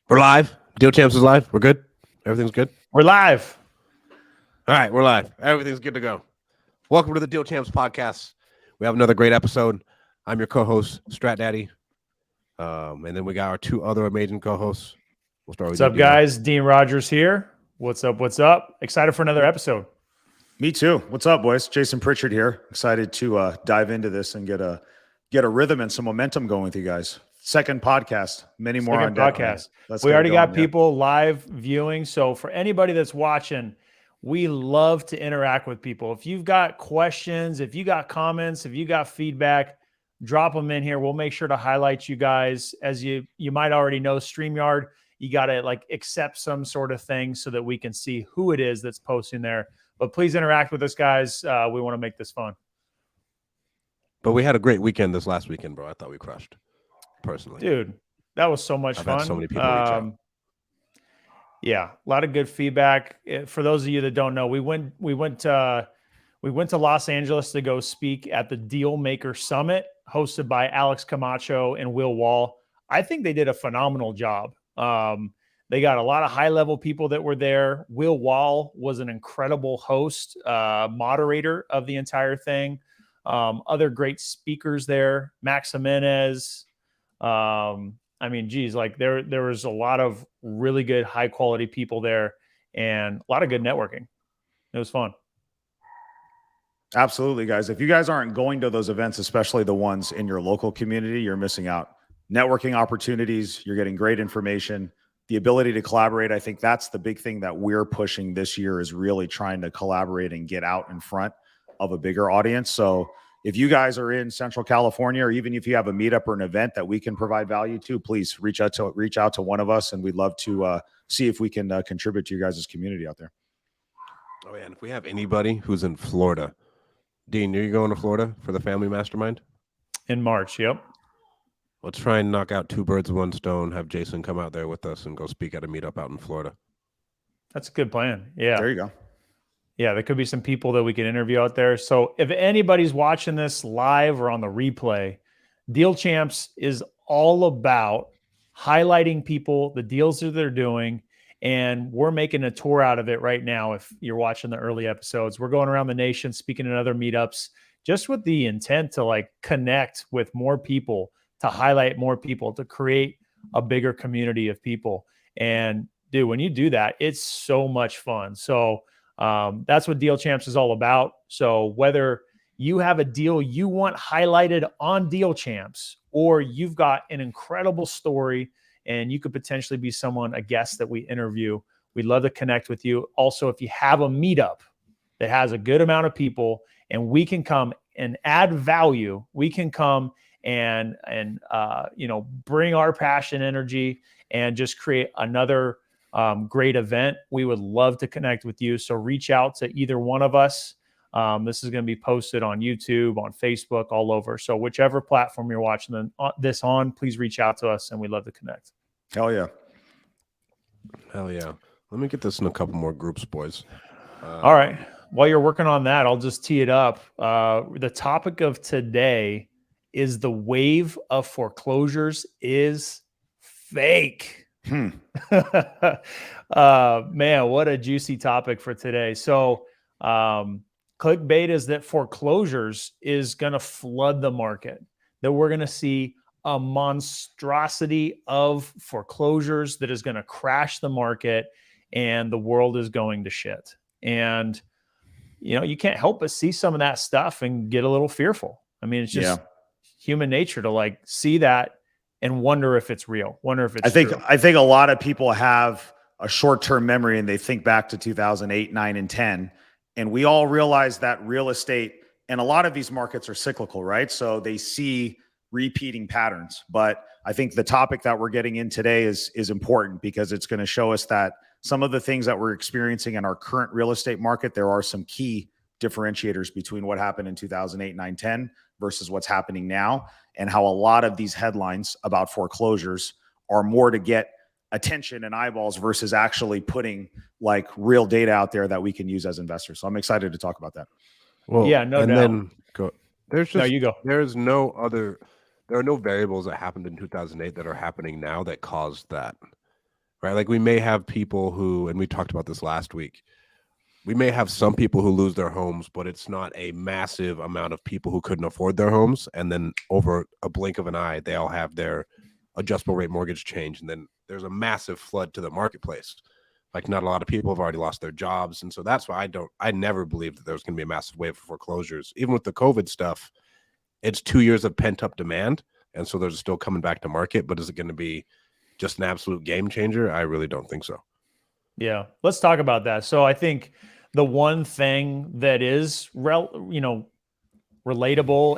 We're live. Deal Champs is live. We're good. Everything's good. We're live. All right, we're live. Everything's good to go. Welcome to the Deal Champs podcast. We have another great episode. I'm your co-host, Strat Daddy. And then we got our two other amazing co-hosts. We'll start with What's up, guys? Dean Rogers here. What's up? What's up? Excited for another episode. Me too. What's up, boys? Jason Pritchard here. Excited to dive into this and get a rhythm and some momentum going with you guys. Second podcast, many more on podcast. We already got people live viewing. So for anybody that's watching, we love to interact with people. If you've got questions, if you got comments, if you got feedback, drop them in here. We'll make sure to highlight you guys. As you might already know, StreamYard, you got to accept some sort of thing so that we can see who it is that's posting there. But please interact with us, guys. We want to make this fun. But we had a great weekend this last weekend, bro. I thought we crushed. Personally, dude, that was so much fun. Had so many people reach out. Yeah, a lot of good feedback. For those of you that don't know, we went to Los Angeles to go speak at the Deal Maker Summit, hosted by Alex Camacho and Will Wall. I think they did a phenomenal job. They got a lot of high-level people that were there. Will Wall was an incredible host, moderator of the entire thing. Other great speakers there, Max Jimenez. I mean, geez, there was a lot of really good, high quality people there and a lot of good networking. It was fun. Absolutely, guys. If you guys aren't going to those events, especially the ones in your local community, you're missing out. Networking opportunities, you're getting great information, the ability to collaborate. I think that's the big thing that we're pushing this year, is really trying to collaborate and get out in front of a bigger audience. So if you guys are in Central California, or even if you have a meetup or an event that we can provide value to, please reach out to one of us, and we'd love to see if we can contribute to your guys' community out there. Oh, man, if we have anybody who's in Florida, Dean, are you going to Florida for the family mastermind? In March, yep. Let's try and knock out two birds with one stone, have Jason come out there with us and go speak at a meetup out in Florida. That's a good plan. Yeah. There you go. Yeah, there could be some people that we can interview out there. So if anybody's watching this live or on the replay, Deal Champs is all about highlighting people, the deals that they're doing, and we're making a tour out of it right now. If you're watching the early episodes, we're going around the nation, speaking at other meetups, just with the intent to connect with more people, to highlight more people, to create a bigger community of people. And dude, when you do that, it's so much fun. So that's what Deal Champs is all about. So whether you have a deal you want highlighted on Deal Champs, or you've got an incredible story and you could potentially be a guest that we interview, we'd love to connect with you. Also, if you have a meetup that has a good amount of people and we can come and add value, we can come and bring our passion, energy, and just create another great event, we would love to connect with you. So reach out to either one of us. This is going to be posted on YouTube, on Facebook, all over. So whichever platform you're watching this on, please reach out to us and we'd love to connect. Hell yeah. Hell yeah. Let me get this in a couple more groups, boys. All right. While you're working on that, I'll just tee it up. The topic of today is the wave of foreclosures is fake. Man, what a juicy topic for today. So clickbait is that foreclosures is going to flood the market, that we're going to see a monstrosity of foreclosures that is going to crash the market and the world is going to shit. And, you can't help but see some of that stuff and get a little fearful. I mean, it's just human nature to see that and wonder if it's real, wonder if it's true. I think a lot of people have a short-term memory and they think back to 2008, 9, and 10. And we all realize that real estate and a lot of these markets are cyclical, right? So they see repeating patterns. But I think the topic that we're getting in today is important because it's going to show us that some of the things that we're experiencing in our current real estate market, there are some key differentiators between what happened in 2008, 9, 10 versus what's happening now, and how a lot of these headlines about foreclosures are more to get attention and eyeballs versus actually putting real data out there that we can use as investors. So I'm excited to talk about that. Well, yeah, no doubt. Then go. There's just no, you go. There's no other there are no variables that happened in 2008 that are happening now that caused that, right? Like we may have people who, and we talked about this last week, we may have some people who lose their homes, but it's not a massive amount of people who couldn't afford their homes. And then over a blink of an eye, they all have their adjustable rate mortgage change. And then there's a massive flood to the marketplace. Like not a lot of people have already lost their jobs. And so that's why I never believed that there was going to be a massive wave of foreclosures. Even with the COVID stuff, it's 2 years of pent up demand. And so they're still coming back to market. But is it going to be just an absolute game changer? I really don't think so. Yeah. Let's talk about that. So I think the one thing that is, relatable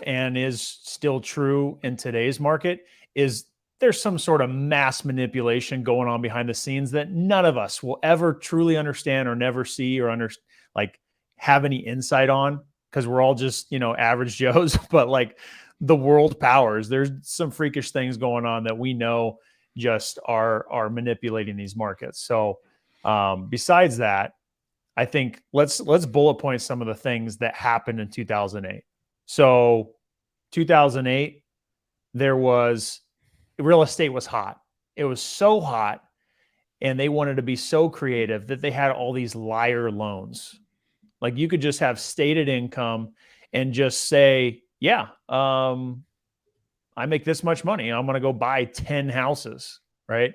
and is still true in today's market is there's some sort of mass manipulation going on behind the scenes that none of us will ever truly understand or never see or have any insight on, because we're all just, average Joes. But like the world powers, there's some freakish things going on that we know just are manipulating these markets. So besides that, I think let's bullet point some of the things that happened in 2008. So 2008, real estate was hot. It was so hot, and they wanted to be so creative that they had all these liar loans. Like you could just have stated income and just say, yeah, I make this much money. I'm going to go buy 10 houses. Right.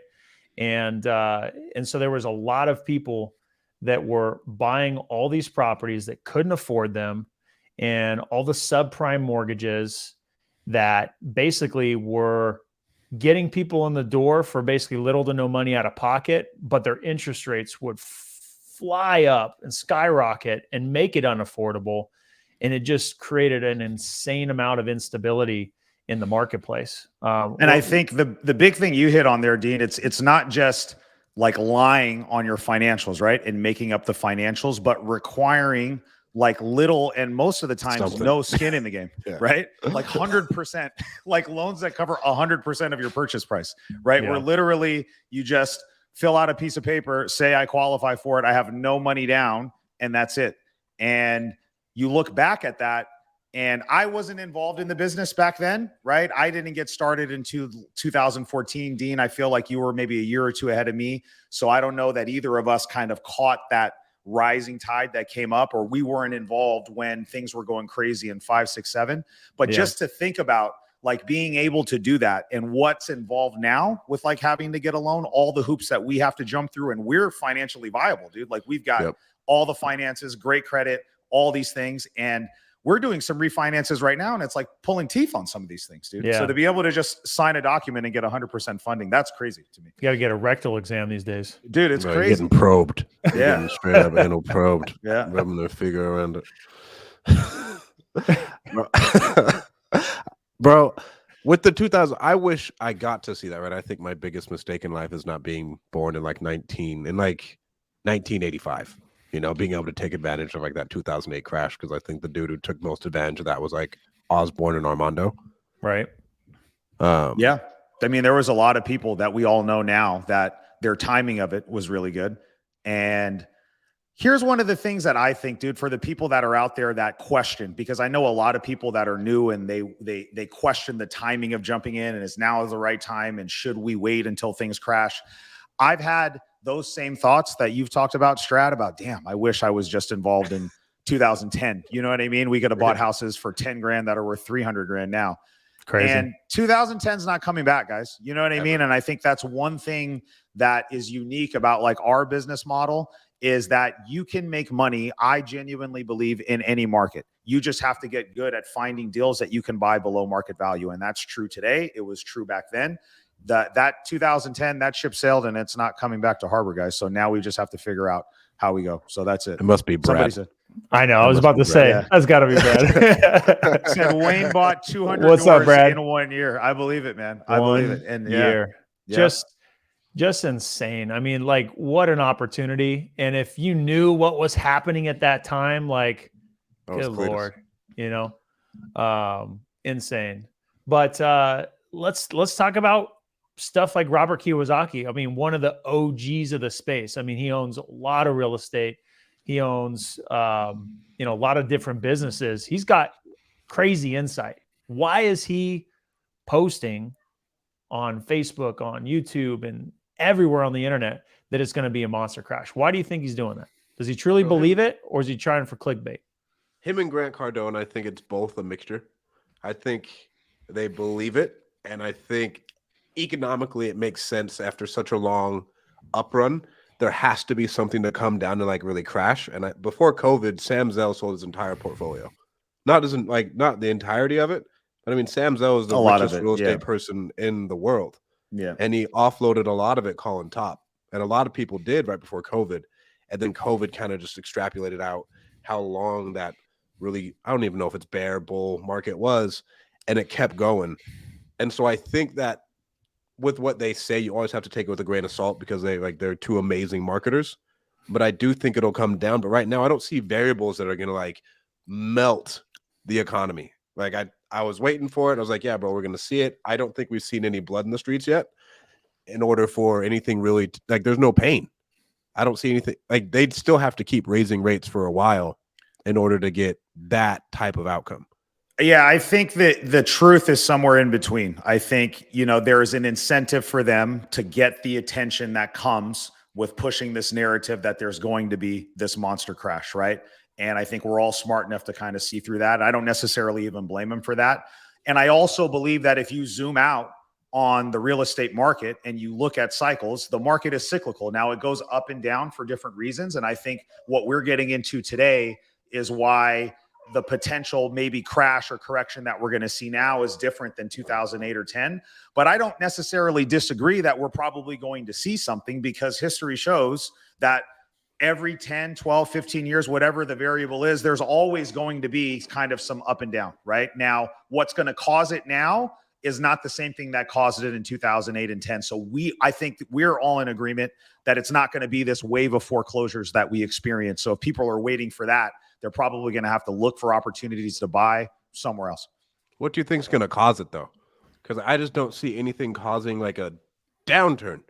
And so there was a lot of people that were buying all these properties that couldn't afford them, and all the subprime mortgages that basically were getting people in the door for basically little to no money out of pocket, but their interest rates would fly up and skyrocket and make it unaffordable. And it just created an insane amount of instability in the marketplace. And I think the big thing you hit on there, Dean, it's not just like lying on your financials, right? And making up the financials, but requiring like little, and most of the times no skin in the game, yeah. Right? Like 100%, like loans that cover 100% of your purchase price, right? Yeah. Where literally you just fill out a piece of paper, say I qualify for it, I have no money down, and that's it. And you look back at that, and I wasn't involved in the business back then, right? I didn't get started into 2014. Dean, I feel like you were maybe a year or two ahead of me. So I don't know that either of us kind of caught that rising tide that came up, or we weren't involved when things were going crazy in 5, 6, 7. But yeah. Just to think about like being able to do that and what's involved now with like having to get a loan, all the hoops that we have to jump through, and we're financially viable, dude. Like we've got all the finances, great credit, all these things. And we're doing some refinances right now, and it's like pulling teeth on some of these things, dude. Yeah. So to be able to just sign a document and get 100% funding, that's crazy to me. You got to get a rectal exam these days. Dude, it's crazy. Getting probed. Yeah. Getting straight up anal probed. Yeah. Rubbing their finger around it. Bro, with the 2000, I wish I got to see that, right? I think my biggest mistake in life is not being born in like 1985. Being able to take advantage of like that 2008 crash, because I think the dude who took most advantage of that was like Osborne and Armando. Right. Yeah. I mean, there was a lot of people that we all know now that their timing of it was really good. And here's one of the things that I think, dude, for the people that are out there that question, because I know a lot of people that are new and they question the timing of jumping in, and is now the right time, and should we wait until things crash? I've had those same thoughts that you've talked about, Strat, about, damn, I wish I was just involved in 2010. You know what I mean? We could have bought houses for 10 grand that are worth 300 grand now. Crazy. And 2010 is not coming back, guys. You know what I mean? And I think that's one thing that is unique about like our business model, is that you can make money, I genuinely believe, in any market. You just have to get good at finding deals that you can buy below market value. And that's true today. It was true back then. That 2010, that ship sailed, and it's not coming back to harbor, guys. So now we just have to figure out how we go. So that's it. It must be Brad. Somebody said. I know. I was about to say, that's got to be Brad. Said Wayne bought 200 What's doors up, Brad? in 1 year. I believe it, man. I believe it. And year. Just insane. I mean, like, what an opportunity. And if you knew what was happening at that time, like, good Lord, insane. But let's talk about stuff like Robert Kiyosaki. I mean, one of the OGs of the space. I mean, he owns a lot of real estate. He owns, a lot of different businesses. He's got crazy insight. Why is he posting on Facebook, on YouTube, and everywhere on the internet that it's going to be a monster crash. Why do you think he's doing that? Does he truly believe it, or is he trying for clickbait? Him and Grant Cardone, I think it's both a mixture. I think they believe it, and I think economically it makes sense after such a long up run. There has to be something to come down to like really crash. And before COVID, Sam Zell sold his entire portfolio. Not the entirety of it, but I mean, Sam Zell is the richest real estate person in the world. Yeah. And he offloaded a lot of it calling top. And a lot of people did right before COVID. And then COVID kind of just extrapolated out how long that really, I don't even know if it's bear, bull market was. And it kept going. And so I think that with what they say, you always have to take it with a grain of salt because they're two amazing marketers. But I do think it'll come down. But right now, I don't see variables that are going to like melt the economy. Like I was waiting for it. I was like, yeah, bro, we're going to see it. I don't think we've seen any blood in the streets yet in order for anything really like there's no pain. I don't see anything like they'd still have to keep raising rates for a while in order to get that type of outcome. Yeah, I think that the truth is somewhere in between. I think, there is an incentive for them to get the attention that comes with pushing this narrative that there's going to be this monster crash, right? And I think we're all smart enough to kind of see through that. I don't necessarily even blame them for that. And I also believe that if you zoom out on the real estate market and you look at cycles, the market is cyclical. Now it goes up and down for different reasons. And I think what we're getting into today is why the potential maybe crash or correction that we're going to see now is different than 2008 or 10. But I don't necessarily disagree that we're probably going to see something because history shows that every 10, 12, 15 years, whatever the variable is, there's always going to be kind of some up and down, right? Now, what's going to cause it now is not the same thing that caused it in 2008 and 10. So I think that we're all in agreement that it's not going to be this wave of foreclosures that we experience. So if people are waiting for that, they're probably going to have to look for opportunities to buy somewhere else. What do you think is going to cause it though? Because I just don't see anything causing like a downturn.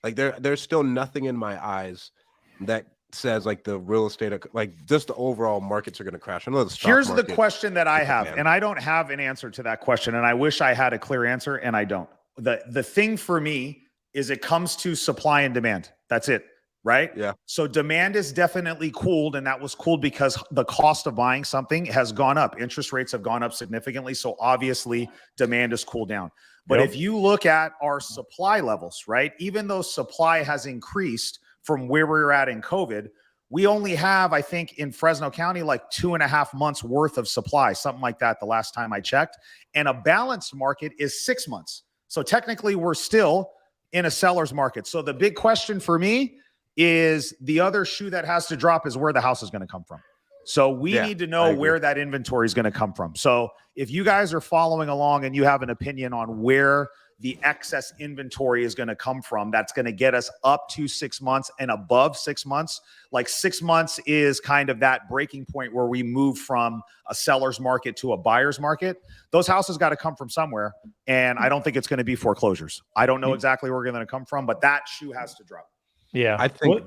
Like there's still nothing in my eyes that says like the real estate, like just the overall markets are going to crash. I know the stock Here's market, the question that I have, and I don't have an answer to that question, and I wish I had a clear answer, and I don't. The thing for me is it comes to supply and demand. That's it, right? Yeah. So demand is definitely cooled, and that was cooled because the cost of buying something has gone up. Interest rates have gone up significantly, so obviously demand is cooled down. But if you look at our supply levels, right, even though supply has increased from where we were at in COVID, we only have, I think, in Fresno County, like 2.5 months worth of supply, something like that the last time I checked. And a balanced market is 6 months. So technically we're still in a seller's market. So the big question for me is the other shoe that has to drop is where the house is going to come from. So we need to know where that inventory is going to come from. So if you guys are following along and you have an opinion on where the excess inventory is going to come from, that's going to get us up to 6 months and above 6 months. Like 6 months is kind of that breaking point where we move from a seller's market to a buyer's market. Those houses got to come from somewhere. And I don't think it's going to be foreclosures. I don't know exactly where they're going to come from, but that shoe has to drop. Yeah. I think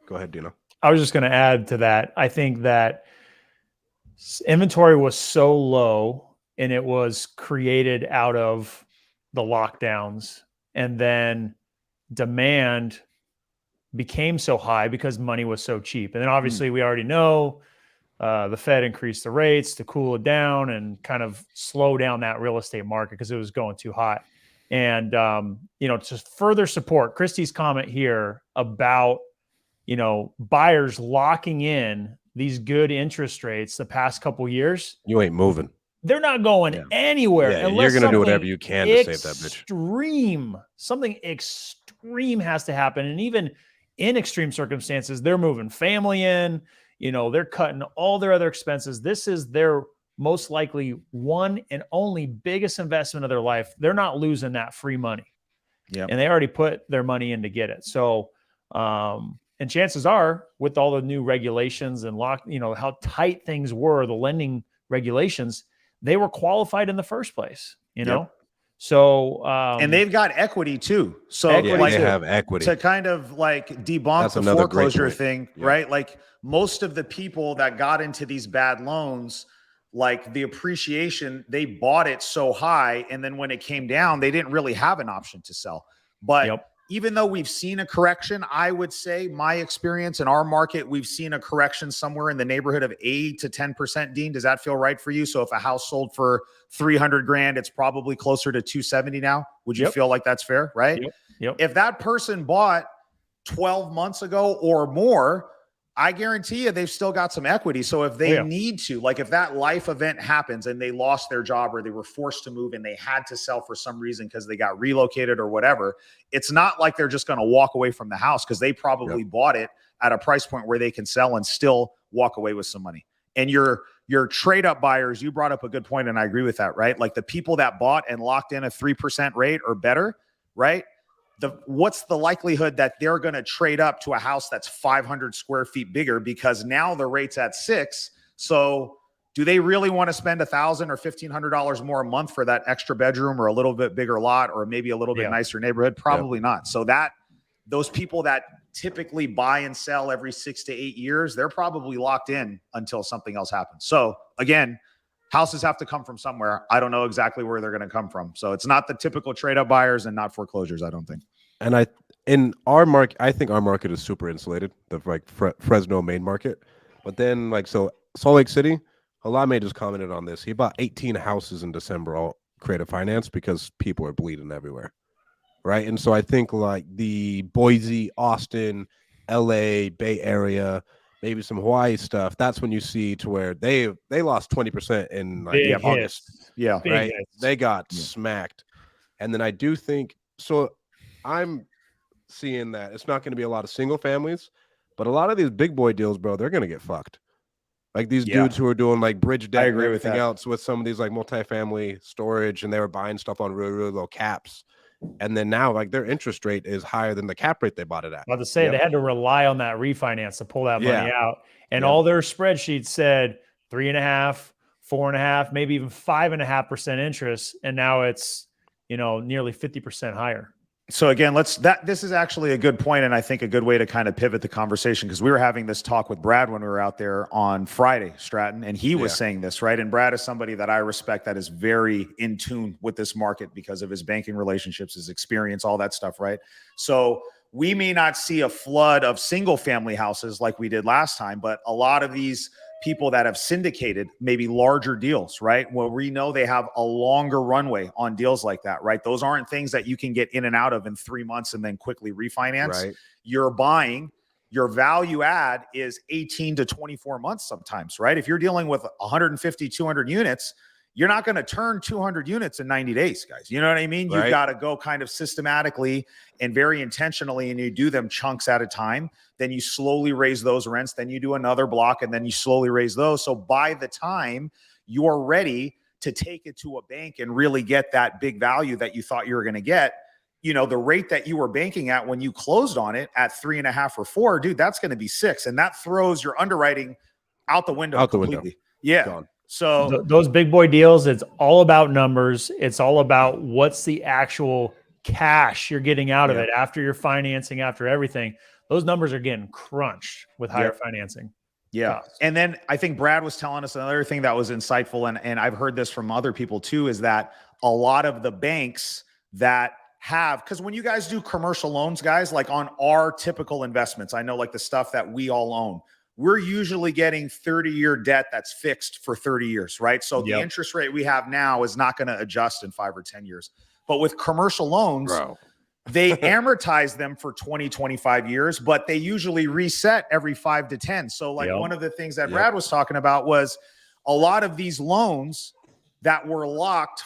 go ahead, Dino. I was just going to add to that. I think that inventory was so low and it was created out of the lockdowns, and then demand became so high because money was so cheap. And then obviously we already know the Fed increased the rates to cool it down and kind of slow down that real estate market because it was going too hot. And, to further support Christy's comment here about, buyers locking in these good interest rates the past couple of years. You ain't moving. They're not going anywhere. Yeah, you're going to do whatever you can to save that bitch. Something extreme has to happen. And even in extreme circumstances, they're moving family in, they're cutting all their other expenses. This is their most likely one and only biggest investment of their life. They're not losing that free money. Yeah. And they already put their money in to get it. So, and chances are with all the new regulations and how tight things were, the lending regulations, they were qualified in the first place, So, and they've got equity too. So they have equity to kind of like debunk the foreclosure thing, right? Like most of the people that got into these bad loans, like the appreciation, they bought it so high. And then when it came down, they didn't really have an option to sell. But even though we've seen a correction, I would say my experience in our market, we've seen a correction somewhere in the neighborhood of 8 to 10%. Dean, does that feel right for you? So if a house sold for 300 grand, it's probably closer to 270 now. Would you feel like that's fair? Right. If that person bought 12 months ago or more, I guarantee you they've still got some equity. So if they need to, like if that life event happens and they lost their job or they were forced to move and they had to sell for some reason because they got relocated or whatever, it's not like they're just going to walk away from the house because they probably bought it at a price point where they can sell and still walk away with some money. And your trade up buyers, you brought up a good point, and I agree with that, right? Like the people that bought and locked in a 3% rate or better, right? What's the likelihood that they're going to trade up to a house that's 500 square feet bigger because now the rate's at 6? So do they really want to spend $1,000 or $1,500 more a month for that extra bedroom or a little bit bigger lot or maybe a little bit nicer neighborhood? Probably not. So those people that typically buy and sell every 6 to 8 years, they're probably locked in until something else happens. So again, houses have to come from somewhere. I don't know exactly where they're going to come from. So it's not the typical trade up buyers and not foreclosures, I don't think. And in our market, I think our market is super insulated, the like Fresno main market. But then so Salt Lake City, Halame just commented on this. He bought 18 houses in December, all creative finance, because people are bleeding everywhere. Right. And so I think like the Boise, Austin, LA, Bay Area, maybe some Hawaii stuff, that's when you see to where they lost 20% in like August. Yeah. Right. They got smacked. And then I do think so. I'm seeing that it's not going to be a lot of single families, but a lot of these big boy deals, bro, they're going to get fucked. Like these dudes who are doing like bridge debt and everything else with some of these like multifamily storage, and they were buying stuff on really, really low caps. And then now like their interest rate is higher than the cap rate they bought it at. About to say they had to rely on that refinance to pull that money out. And all their spreadsheets said 3.5, 4.5, maybe even 5.5% interest. And now it's, nearly 50% higher. So again, this is actually a good point, and I think a good way to kind of pivot the conversation, because we were having this talk with Brad when we were out there on Friday, Stratton, and he was saying this, right? And Brad is somebody that I respect, that is very in tune with this market because of his banking relationships, his experience, all that stuff, right? So we may not see a flood of single family houses like we did last time, but a lot of these people that have syndicated maybe larger deals, right? Well, we know they have a longer runway on deals like that, right? Those aren't things that you can get in and out of in 3 months and then quickly refinance. Right. You're buying, your value add is 18 to 24 months sometimes, right? If you're dealing with 150, 200 units, you're not going to turn 200 units in 90 days, guys. You know what I mean? You've got to go kind of systematically and very intentionally, and you do them chunks at a time. Then you slowly raise those rents. Then you do another block, and then you slowly raise those. So by the time you're ready to take it to a bank and really get that big value that you thought you were going to get, the rate that you were banking at when you closed on it at 3.5 or 4, dude, that's going to be 6. And that throws your underwriting out the window completely. Yeah. Gone. So those big boy deals, it's all about numbers. It's all about what's the actual cash you're getting out of it after your financing, after everything. Those numbers are getting crunched with higher financing. Yeah. And then I think Brad was telling us another thing that was insightful, and I've heard this from other people too, is that a lot of the banks that have, because when you guys do commercial loans, guys, like on our typical investments, I know like the stuff that we all own, we're usually getting 30-year debt that's fixed for 30 years, right? So the interest rate we have now is not going to adjust in 5 or 10 years. But with commercial loans, they amortize them for 20, 25 years, but they usually reset every 5 to 10. So like one of the things that Brad was talking about was a lot of these loans that were locked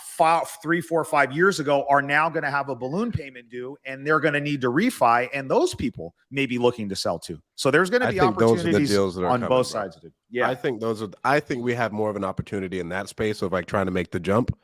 3, 4, 5 years ago are now going to have a balloon payment due, and they're going to need to refi, and those people may be looking to sell too. So there's going to be opportunities on both sides of it. Yeah, I think we have more of an opportunity in that space of like trying to make the jump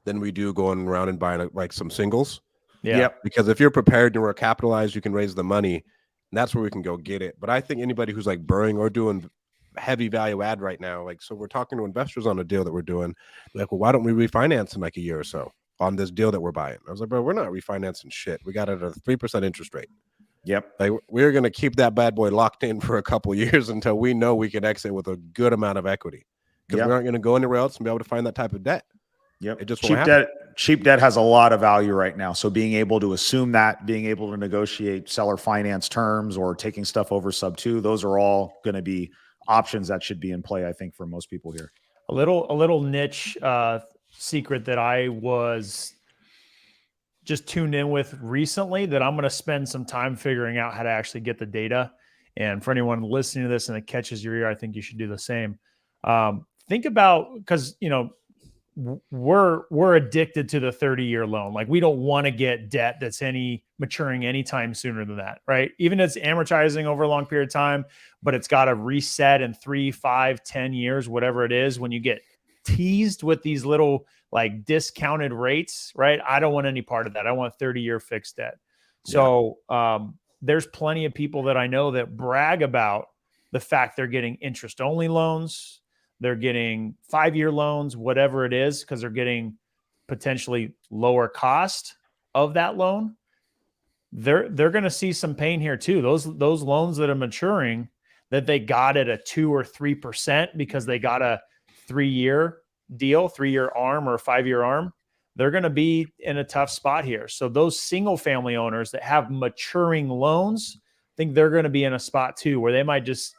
than we do going around and buying like some singles. Because if you're prepared and we're capitalized, you can raise the money, and that's where we can go get it. But I think anybody who's like burring or doing heavy value add right now, like, so we're talking to investors on a deal that we're doing, like, well, why don't we refinance in like a year or so on this deal that we're buying? I was like, bro, we're not refinancing shit. We got it at a 3% interest rate. Like, we're going to keep that bad boy locked in for a couple years until we know we can exit with a good amount of equity, because we aren't going to go anywhere else and be able to find that type of debt. Yep. It just won't happen. Cheap debt has a lot of value right now. So being able to assume that, being able to negotiate seller finance terms or taking stuff over sub 2, those are all going to be options that should be in play, I think, for most people here. A little niche secret that I was just tuned in with recently that I'm going to spend some time figuring out how to actually get the data. And for anyone listening to this and it catches your ear, I think you should do the same. Think about, because, you know, we're addicted to the 30-year loan. Like, we don't want to get debt that's maturing anytime sooner than that, right? Even if it's amortizing over a long period of time, but it's got to reset in 3, 5, 10 years, whatever it is. When you get teased with these little like discounted rates, right? I don't want any part of that. I want 30-year fixed debt. So there's plenty of people that I know that brag about the fact they're getting interest only loans. They're getting 5-year loans, whatever it is, because they're getting potentially lower cost of that loan. They're going to see some pain here too. Those loans that are maturing that they got at a 2 or 3% because they got a 3-year deal, 3-year arm or a 5-year arm, they're going to be in a tough spot here. So those single family owners that have maturing loans, I think they're going to be in a spot too, where they might just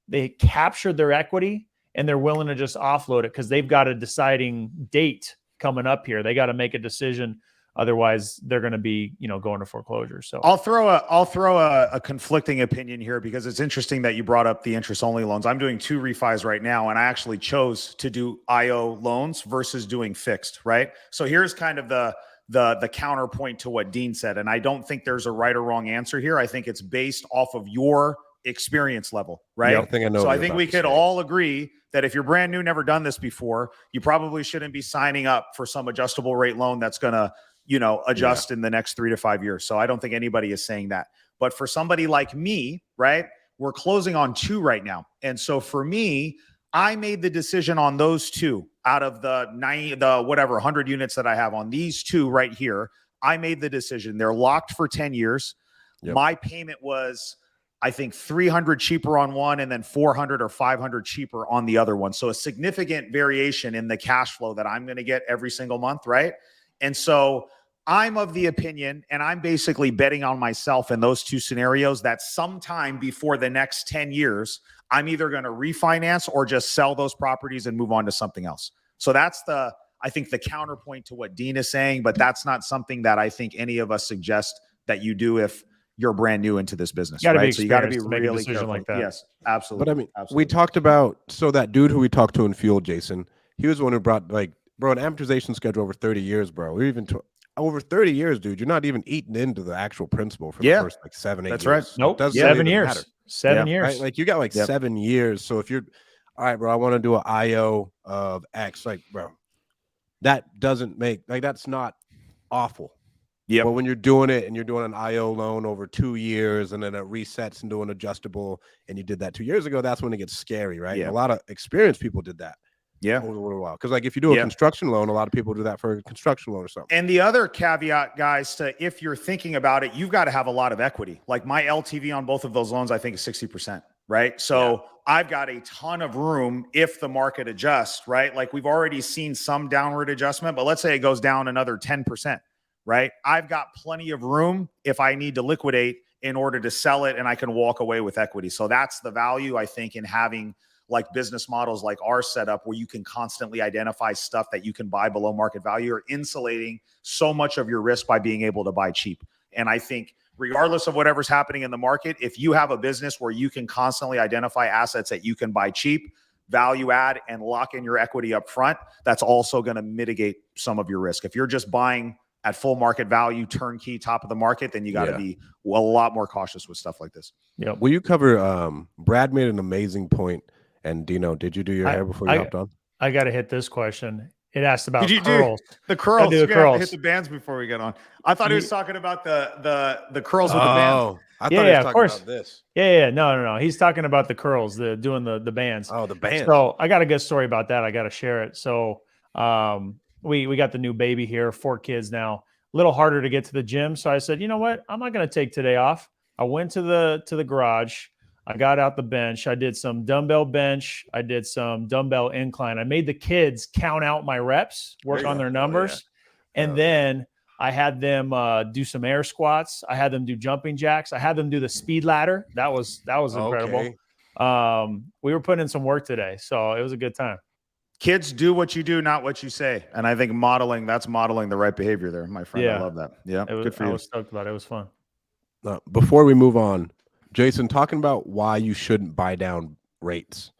they captured their equity and they're willing to just offload it because they've got a deciding date coming up here. They got to make a decision. Otherwise, they're going to be, going to foreclosure. So I'll throw a conflicting opinion here because it's interesting that you brought up the interest only loans. I'm doing 2 refis right now, and I actually chose to do IO loans versus doing fixed, right? So here's kind of the counterpoint to what Dean said. And I don't think there's a right or wrong answer here. I think it's based off of your experience level, right? Yeah, I think we could all agree that if you're brand new, never done this before, you probably shouldn't be signing up for some adjustable rate loan that's going to adjust in the next 3 to 5 years. So I don't think anybody is saying that. But for somebody like me, right, we're closing on 2 right now. And so for me, I made the decision on those 2 out of the 100 units that I have. On these 2 right here, I made the decision. They're locked for 10 years. Yep. My payment was, I think, $300 cheaper on one and then $400 or $500 cheaper on the other one. So a significant variation in the cash flow that I'm going to get every single month, right? And so I'm of the opinion, and I'm basically betting on myself in those 2 scenarios, that sometime before the next 10 years, I'm either going to refinance or just sell those properties and move on to something else. So that's I think the counterpoint to what Dean is saying, but that's not something that I think any of us suggest that you do if you're brand new into this business, right? So you got to be really careful. Like that. Yes, absolutely. But I mean, absolutely. We talked about, so that dude who we talked to in Fuel, Jason, he was the one who brought, like, bro, an amortization schedule over 30 years, bro. We even over 30 years, dude. You're not even eating into the actual principal for the first like 7, 8 That's years. right. Nope. Doesn't 7 even years. matter. 7 years. Right? Like, you got like 7 years. So if you're, all right, bro, I want to do an IO of X, like, bro, that doesn't make, like, that's not awful. Yeah. But when you're doing it and you're doing an IO loan over 2 years and then it resets and doing adjustable, and you did that 2 years ago, that's when it gets scary, right? Yeah. A lot of experienced people did that. Yeah. Over a little while. Because like if you do a construction loan, a lot of people do that for a construction loan or something. And the other caveat, guys, if you're thinking about it, you've got to have a lot of equity. Like my LTV on both of those loans, I think is 60%, right? So I've got a ton of room if the market adjusts, right? Like we've already seen some downward adjustment, but let's say it goes down another 10%, right? I've got plenty of room if I need to liquidate in order to sell it, and I can walk away with equity. So that's the value, I think, in having like business models like our setup, where you can constantly identify stuff that you can buy below market value, or insulating so much of your risk by being able to buy cheap. And I think regardless of whatever's happening in the market, if you have a business where you can constantly identify assets that you can buy cheap, value add, and lock in your equity up front, that's also going to mitigate some of your risk. If you're just buying at full market value, turnkey, top of the market, then you got to be a lot more cautious with stuff like this. Yeah. Will you cover, Brad made an amazing point. And Dino, did you do your hair before you hopped on? I got to hit this question. It asked about curls. Do the curls. You have to hit the bands before we get on. I thought he was talking about the curls with the bands. I thought he was talking about this. Yeah. No. He's talking about the curls, doing the bands. Oh, the bands. So I got a good story about that. I got to share it. So we got the new baby here, 4 kids now. A little harder to get to the gym. So I said, you know what? I'm not going to take today off. I went to the garage. I got out the bench. I did some dumbbell bench. I did some dumbbell incline. I made the kids count out my reps, work on their numbers. And then I had them do some air squats. I had them do jumping jacks. I had them do the speed ladder. That was incredible. We were putting in some work today, so it was a good time. Kids do what you do, not what you say. And I think that's modeling the right behavior there, my friend. I love that. Yeah, good for you. I was stoked about it. It was fun. Before we move on, Jason, talking about why you shouldn't buy down rates.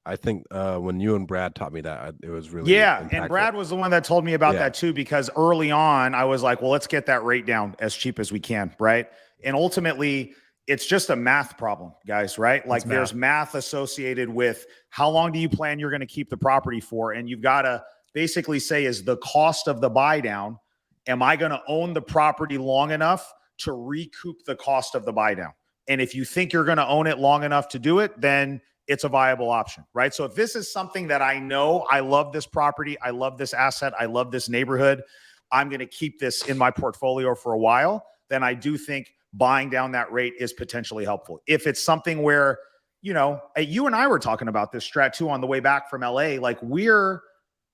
I think when you and Brad taught me that, it was really impactful. And Brad was the one that told me about that too, because early on I was like, well, let's get that rate down as cheap as we can, right? And ultimately, it's just a math problem, guys, right? Like there's math associated with how long do you plan you're going to keep the property for, and you've got to basically say, is the cost of the buy down, am I going to own the property long enough to recoup the cost of the buy down? And if you think you're going to own it long enough to do it, then it's a viable option, right? So if this is something that I know, I love this property, I love this asset, I love this neighborhood, I'm going to keep this in my portfolio for a while, then I do think buying down that rate is potentially helpful. If it's something where, you know, you and I were talking about this, Strat, too, on the way back from LA, like we're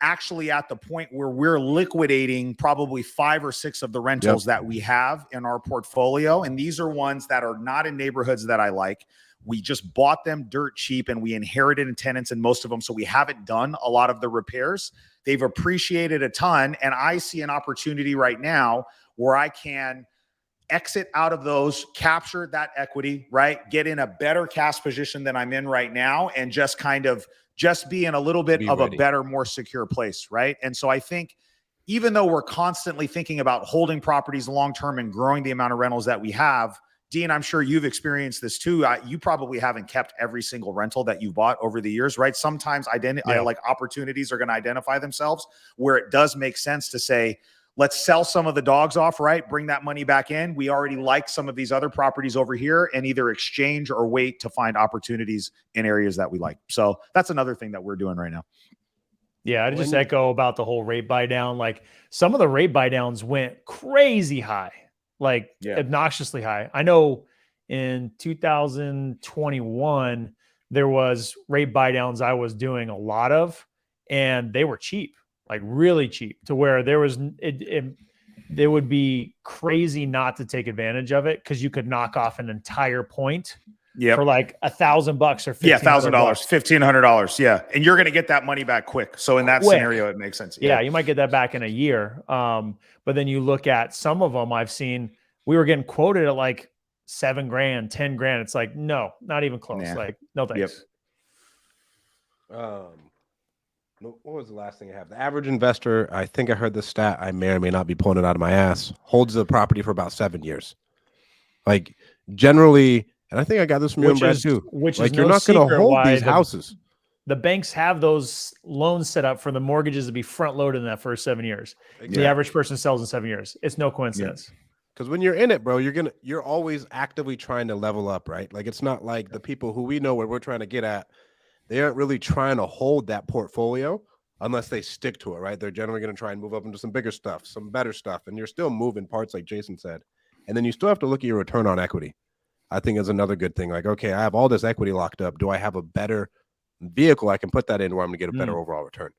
actually at the point where we're liquidating probably 5 or 6 of the rentals that we have in our portfolio. And these are ones that are not in neighborhoods that I like. We just bought them dirt cheap and we inherited tenants in most of them. So we haven't done a lot of the repairs. They've appreciated a ton. And I see an opportunity right now where I can exit out of those, capture that equity, right? Get in a better cash position than I'm in right now, and just kind of just be in a little bit of a better, more secure place, right? And so I think even though we're constantly thinking about holding properties long-term and growing the amount of rentals that we have, Dean, I'm sure you've experienced this too. You probably haven't kept every single rental that you've bought over the years, right? Sometimes like opportunities are going to identify themselves where it does make sense to say, let's sell some of the dogs off, right? Bring that money back in. We already like some of these other properties over here, and either exchange or wait to find opportunities in areas that we like. So that's another thing that we're doing right now. Yeah, I just echo about the whole rate buy down. Like some of the rate buy downs went crazy high, like obnoxiously high. I know in 2021, there was rate buy downs I was doing a lot of, and they were cheap. Like really cheap, to where there was they would be crazy not to take advantage of it, because you could knock off an entire point for like $1,000 or $1,500. $1,000, $1,500. Yeah, and you're going to get that money back quick. So in that scenario, it makes sense. Yeah, you might get that back in a year. But then you look at some of them I've seen, we were getting quoted at like $7,000, $10,000. It's like, no, not even close. Like, no thanks. What was the last thing I have? The average investor, I think I heard this stat, I may or may not be pulling it out of my ass, holds the property for about 7 years. Like generally, and I think I got this from you and Brad too. Which like is you're not going to hold these houses. The banks have those loans set up for the mortgages to be front loaded in that first 7 years. Exactly. The average person sells in 7 years. It's no coincidence. Because when you're in it, bro, you're always actively trying to level up, right? Like it's not like the people who we know where we're trying to get at, they aren't really trying to hold that portfolio unless they stick to it, right? They're generally going to try and move up into some bigger stuff, some better stuff, and you're still moving parts, like Jason said. And then you still have to look at your return on equity. I think is another good thing. Like, okay, I have all this equity locked up. Do I have a better vehicle I can put that in where I'm going to get a better overall return?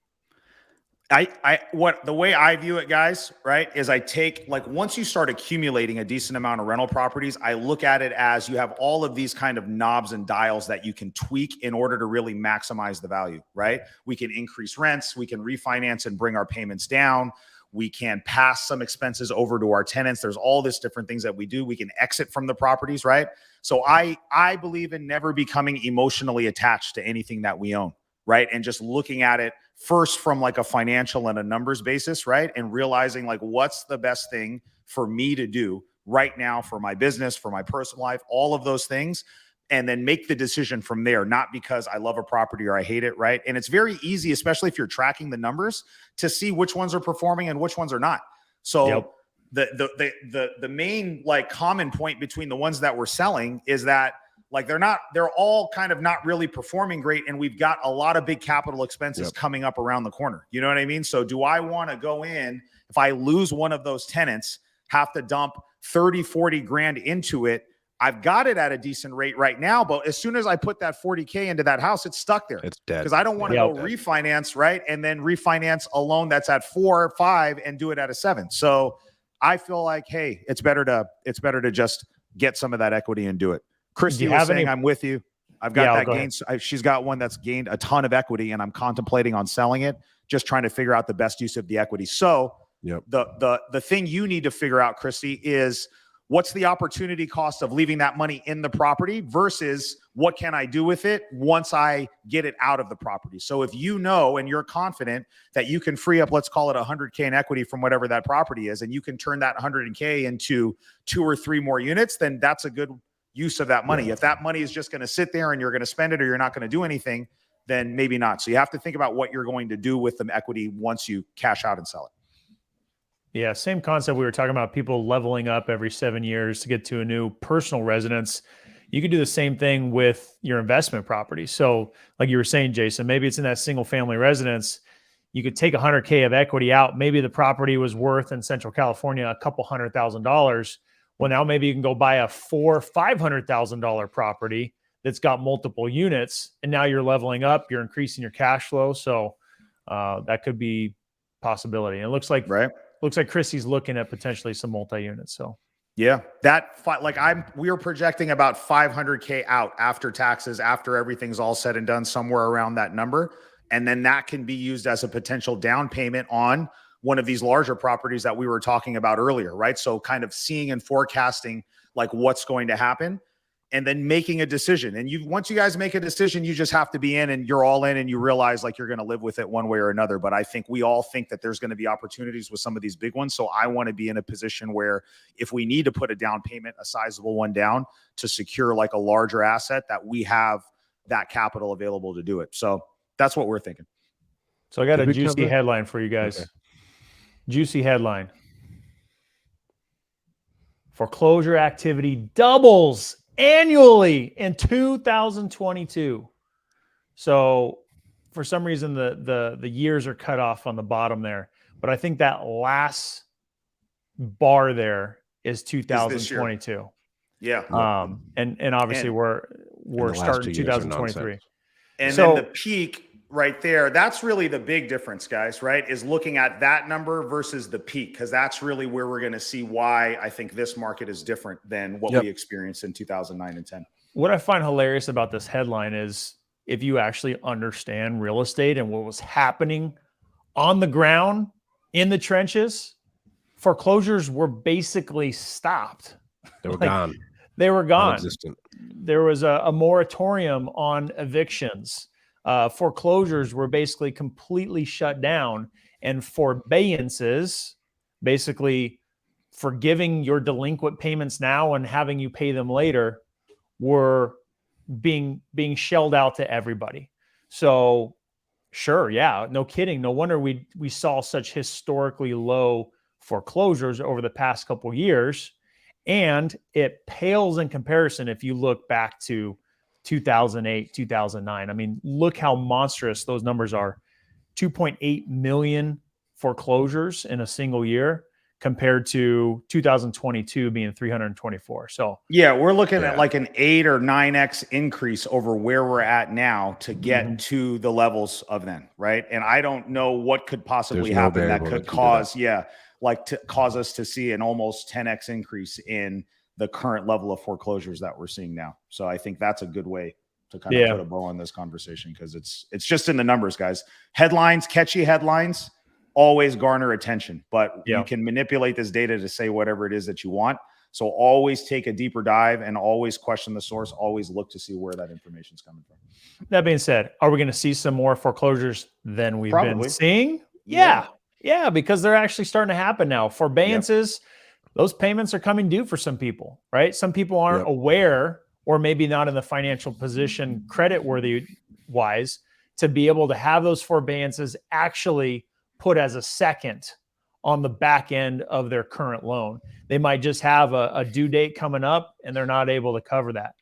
The way I view it, guys, right, is I take, like, once you start accumulating a decent amount of rental properties, I look at it as you have all of these kind of knobs and dials that you can tweak in order to really maximize the value, right? We can increase rents, we can refinance and bring our payments down, we can pass some expenses over to our tenants. There's all this different things that we do. We can exit from the properties, right? So I believe in never becoming emotionally attached to anything that we own, right? And just looking at it first from like a financial and a numbers basis, right? And realizing like, what's the best thing for me to do right now for my business, for my personal life, all of those things, and then make the decision from there, not because I love a property or I hate it, right? And it's very easy, especially if you're tracking the numbers, to see which ones are performing and which ones are not. So the main like common point between the ones that we're selling is that like they're all kind of not really performing great, and we've got a lot of big capital expenses coming up around the corner. You know what I mean? So do I want to go in, if I lose one of those tenants, have to dump 30, 40 grand into it, I've got it at a decent rate right now, but as soon as I put that 40K into that house, it's stuck there. It's dead. Because I don't want to go refinance, right? And then refinance a loan that's at 4 or 5 and do it at a 7. So I feel like, hey, it's better to just get some of that equity and do it. Christy was saying, I'm with you. I've got that gain. She's got one that's gained a ton of equity, and I'm contemplating on selling it, just trying to figure out the best use of the equity. So the thing you need to figure out, Christy, is what's the opportunity cost of leaving that money in the property versus what can I do with it once I get it out of the property? So if you know and you're confident that you can free up, let's call it 100K in equity from whatever that property is, and you can turn that 100K into 2 or 3 more units, then that's a good use of that money. If that money is just going to sit there and you're going to spend it or you're not going to do anything, then maybe not. So you have to think about what you're going to do with the equity once you cash out and sell it. Yeah, same concept. We were talking about people leveling up every 7 years to get to a new personal residence. You could do the same thing with your investment property. So like you were saying, Jason, maybe it's in that single family residence. You could take 100K of equity out. Maybe the property was worth in Central California a couple $100,000. Well, now maybe you can go buy a $400,000 or $500,000 property that's got multiple units, and now you're leveling up. You're increasing your cash flow. So that could be a possibility. And it looks like Chrissy's looking at potentially some multi-units. So yeah, we are projecting about 500K out after taxes, after everything's all said and done, somewhere around that number. And then that can be used as a potential down payment on one of these larger properties that we were talking about earlier, right? So kind of seeing and forecasting like what's going to happen and then making a decision. And once you guys make a decision, you just have to be in and you're all in and you realize like you're going to live with it one way or another. But I think we all think that there's going to be opportunities with some of these big ones. So I want to be in a position where if we need to put a down payment, a sizable one down to secure like a larger asset, that we have that capital available to do it. So that's what we're thinking. So I got a juicy headline for you guys. Okay. Juicy headline. Foreclosure activity doubles annually in 2022. So for some reason, the years are cut off on the bottom there. But I think that last bar there is 2022. Yeah. And obviously we're starting 2023. And then the peak right there, that's really the big difference, guys, right? Is looking at that number versus the peak, because that's really where we're going to see why I think this market is different than what we experienced in 2009 and 10. What I find hilarious about this headline is if you actually understand real estate and what was happening on the ground in the trenches, foreclosures were basically stopped. They were gone. They were gone. Non-existent. There was a moratorium on evictions. Foreclosures were basically completely shut down, and forbearances, basically forgiving your delinquent payments now and having you pay them later, were being shelled out to everybody. So sure, yeah, no kidding. No wonder we saw such historically low foreclosures over the past couple of years, and it pales in comparison if you look back to 2008, 2009. I mean, look how monstrous those numbers are. 2.8 million foreclosures in a single year compared to 2022 being 324. So yeah, we're looking at like an 8 or 9x increase over where we're at now to get to the levels of then, right? And I don't know what could possibly happen that could cause, to cause us to see an almost 10x increase in the current level of foreclosures that we're seeing now. So I think that's a good way to kind of put a bow on this conversation, because it's just in the numbers, guys. Headlines, catchy headlines always garner attention, but you can manipulate this data to say whatever it is that you want. So always take a deeper dive and always question the source. Always look to see where that information is coming from. That being said, are we going to see some more foreclosures than we've been seeing? Yeah, because they're actually starting to happen now. Forbearances, those payments are coming due for some people, right? Some people aren't aware, or maybe not in the financial position, credit-worthy wise, to be able to have those forbearances actually put as a second on the back end of their current loan. They might just have a due date coming up and they're not able to cover that.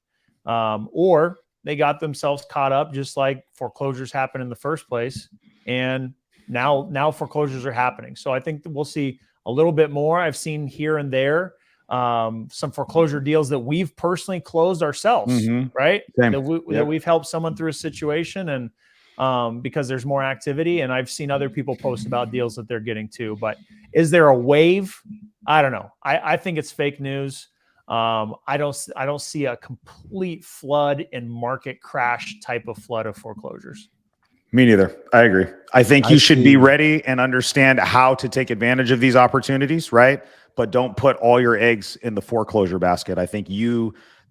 Or they got themselves caught up, just like foreclosures happened in the first place. And now foreclosures are happening. So I think that we'll see a little bit more. I've seen here and there some foreclosure deals that we've personally closed ourselves, right? Same. That we've helped someone through a situation, and because there's more activity, and I've seen other people post about deals that they're getting too. But is there a wave? I don't know. I think it's fake news. I don't see a complete flood and market crash type of flood of foreclosures. Me neither. I agree. I think you should be ready and understand how to take advantage of these opportunities, right? But don't put all your eggs in the foreclosure basket. I think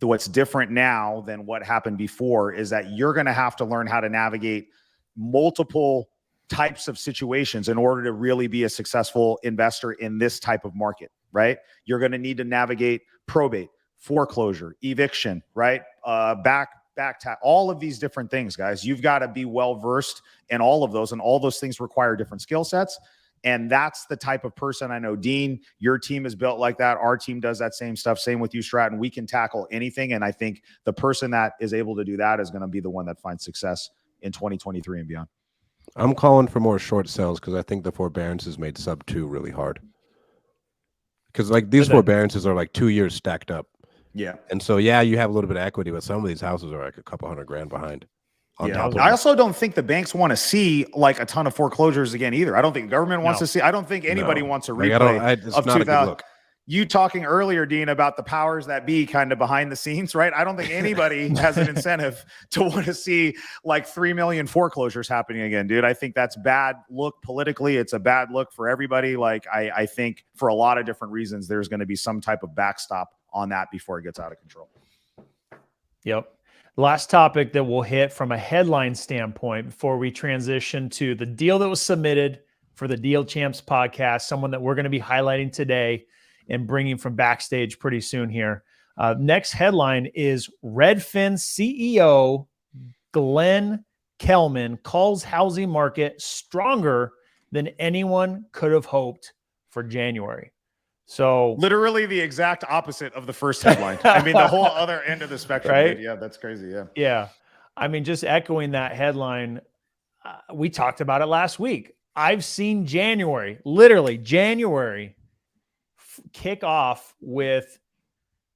what's different now than what happened before is that you're going to have to learn how to navigate multiple types of situations in order to really be a successful investor in this type of market, right? You're going to need to navigate probate, foreclosure, eviction, right? All of these different things, guys. You've got to be well versed in all of those, and all those things require different skill sets. And that's the type of person I know, Dean, your team is built like that. Our team does that same stuff. Same with you, Stratton. We can tackle anything. And I think the person that is able to do that is going to be the one that finds success in 2023 and beyond. I'm calling for more short sales because I think the forbearances made sub 2 really hard. Because like these forbearances are like 2 years stacked up. Yeah. And so, yeah, you have a little bit of equity, but some of these houses are like a couple $100,000 behind. I also don't think the banks want to see like a ton of foreclosures again either. I don't think government wants to see. I don't think anybody wants a replay of 2000. You talking earlier, Dean, about the powers that be kind of behind the scenes, right? I don't think anybody has an incentive to want to see like 3 million foreclosures happening again, dude. I think that's bad look politically. It's a bad look for everybody. Like I think for a lot of different reasons, there's going to be some type of backstop on that before it gets out of control. Yep. Last topic that we'll hit from a headline standpoint before we transition to the deal that was submitted for the Deal Champs podcast, someone that we're going to be highlighting today and bringing from backstage pretty soon here. Next headline is Redfin CEO Glenn Kelman calls housing market stronger than anyone could have hoped for January. So literally the exact opposite of the first headline. I mean, the whole other end of the spectrum. Right? Dude. Yeah, that's crazy. Yeah. Yeah. I mean, just echoing that headline, we talked about it last week. I've seen literally January kick off with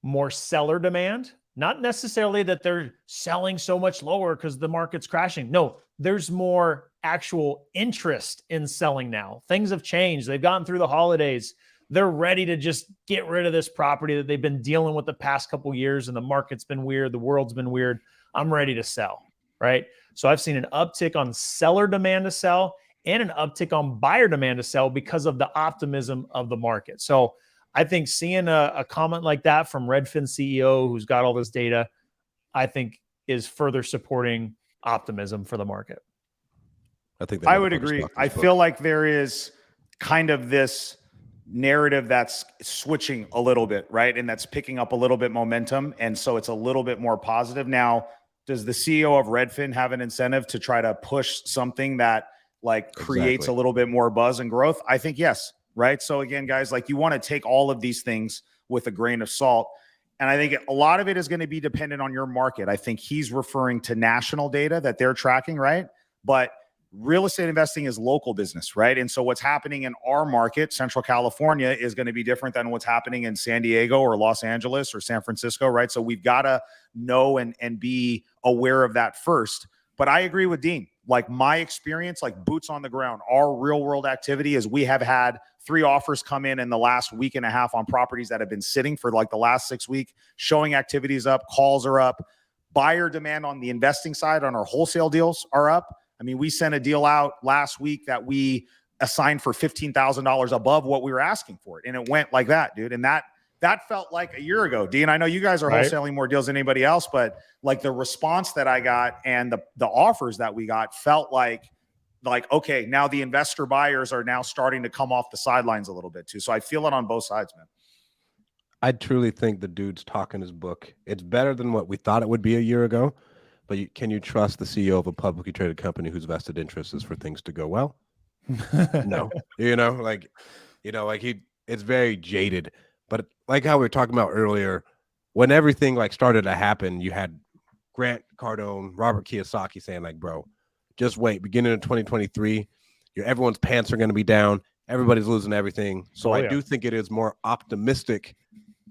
more seller demand. Not necessarily that they're selling so much lower because the market's crashing. No, there's more actual interest in selling now. Things have changed. They've gotten through the holidays. They're ready to just get rid of this property that they've been dealing with the past couple of years, and the market's been weird. The world's been weird. I'm ready to sell, right? So I've seen an uptick on seller demand to sell and an uptick on buyer demand to sell because of the optimism of the market. So I think seeing a comment like that from Redfin CEO who's got all this data, I think is further supporting optimism for the market. I would agree. I feel like there is kind of this narrative that's switching a little bit, right? And that's picking up a little bit momentum. And so it's a little bit more positive. Now, does the CEO of Redfin have an incentive to try to push something that like creates a little bit more buzz and growth? I think yes, right? So again, guys, like you want to take all of these things with a grain of salt. And I think a lot of it is going to be dependent on your market. I think he's referring to national data that they're tracking, right? But real estate investing is local business, right? And so what's happening in our market, Central California, is going to be different than what's happening in San Diego or Los Angeles or San Francisco, right? So we've got to know and be aware of that first. But I agree with Dean. Like my experience, like boots on the ground, our real world activity is we have had 3 offers come in the last week and a half on properties that have been sitting for like the last 6 weeks, showing activities up, calls are up, buyer demand on the investing side on our wholesale deals are up. I mean, we sent a deal out last week that we assigned for $15,000 above what we were asking for it. And it went like that, dude. And that felt like a year ago, Dean. I know you guys are wholesaling more deals than anybody else, but like the response that I got and the offers that we got felt like, okay, now the investor buyers are now starting to come off the sidelines a little bit too. So I feel it on both sides, man. I truly think the dude's talking his book. It's better than what we thought it would be a year ago. But can you trust the CEO of a publicly traded company whose vested interest is for things to go well? No. It's very jaded. But like how we were talking about earlier, when everything like started to happen, you had Grant Cardone, Robert Kiyosaki saying like, bro, just wait. Beginning of 2023, everyone's pants are going to be down. Everybody's losing everything. So I do think it is more optimistic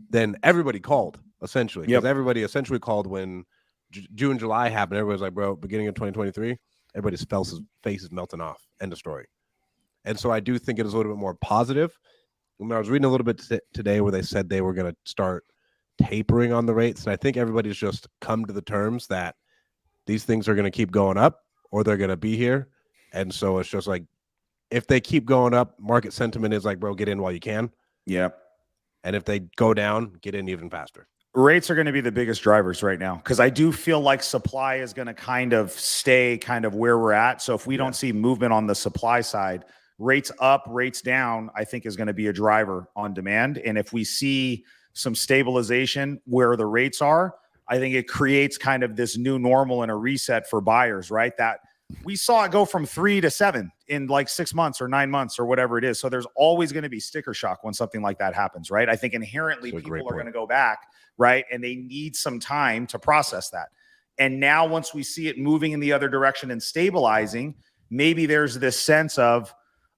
then everybody called essentially, because Yep. everybody essentially called when June, July happened. Everybody's like, bro, beginning of 2023, everybody's face is melting off. End of story. And so I do think it is a little bit more positive. I was reading a little bit today where they said they were going to start tapering on the rates. And I think everybody's just come to the terms that these things are going to keep going up or they're going to be here. And so it's just like, if they keep going up, market sentiment is like, bro, get in while you can. Yeah. And if they go down, get in even faster. Rates are going to be the biggest drivers right now, because I do feel like supply is going to kind of stay kind of where we're at. So if we don't see movement on the supply side, rates up, rates down, I think is going to be a driver on demand. And if we see some stabilization where the rates are, I think it creates kind of this new normal and a reset for buyers, right? That we saw it go from 3 to 7 in like 6 months or 9 months or whatever it is. So there's always going to be sticker shock when something like that happens, right? I think inherently people are going to go back, right? And they need some time to process that. And now once we see it moving in the other direction and stabilizing, maybe there's this sense of,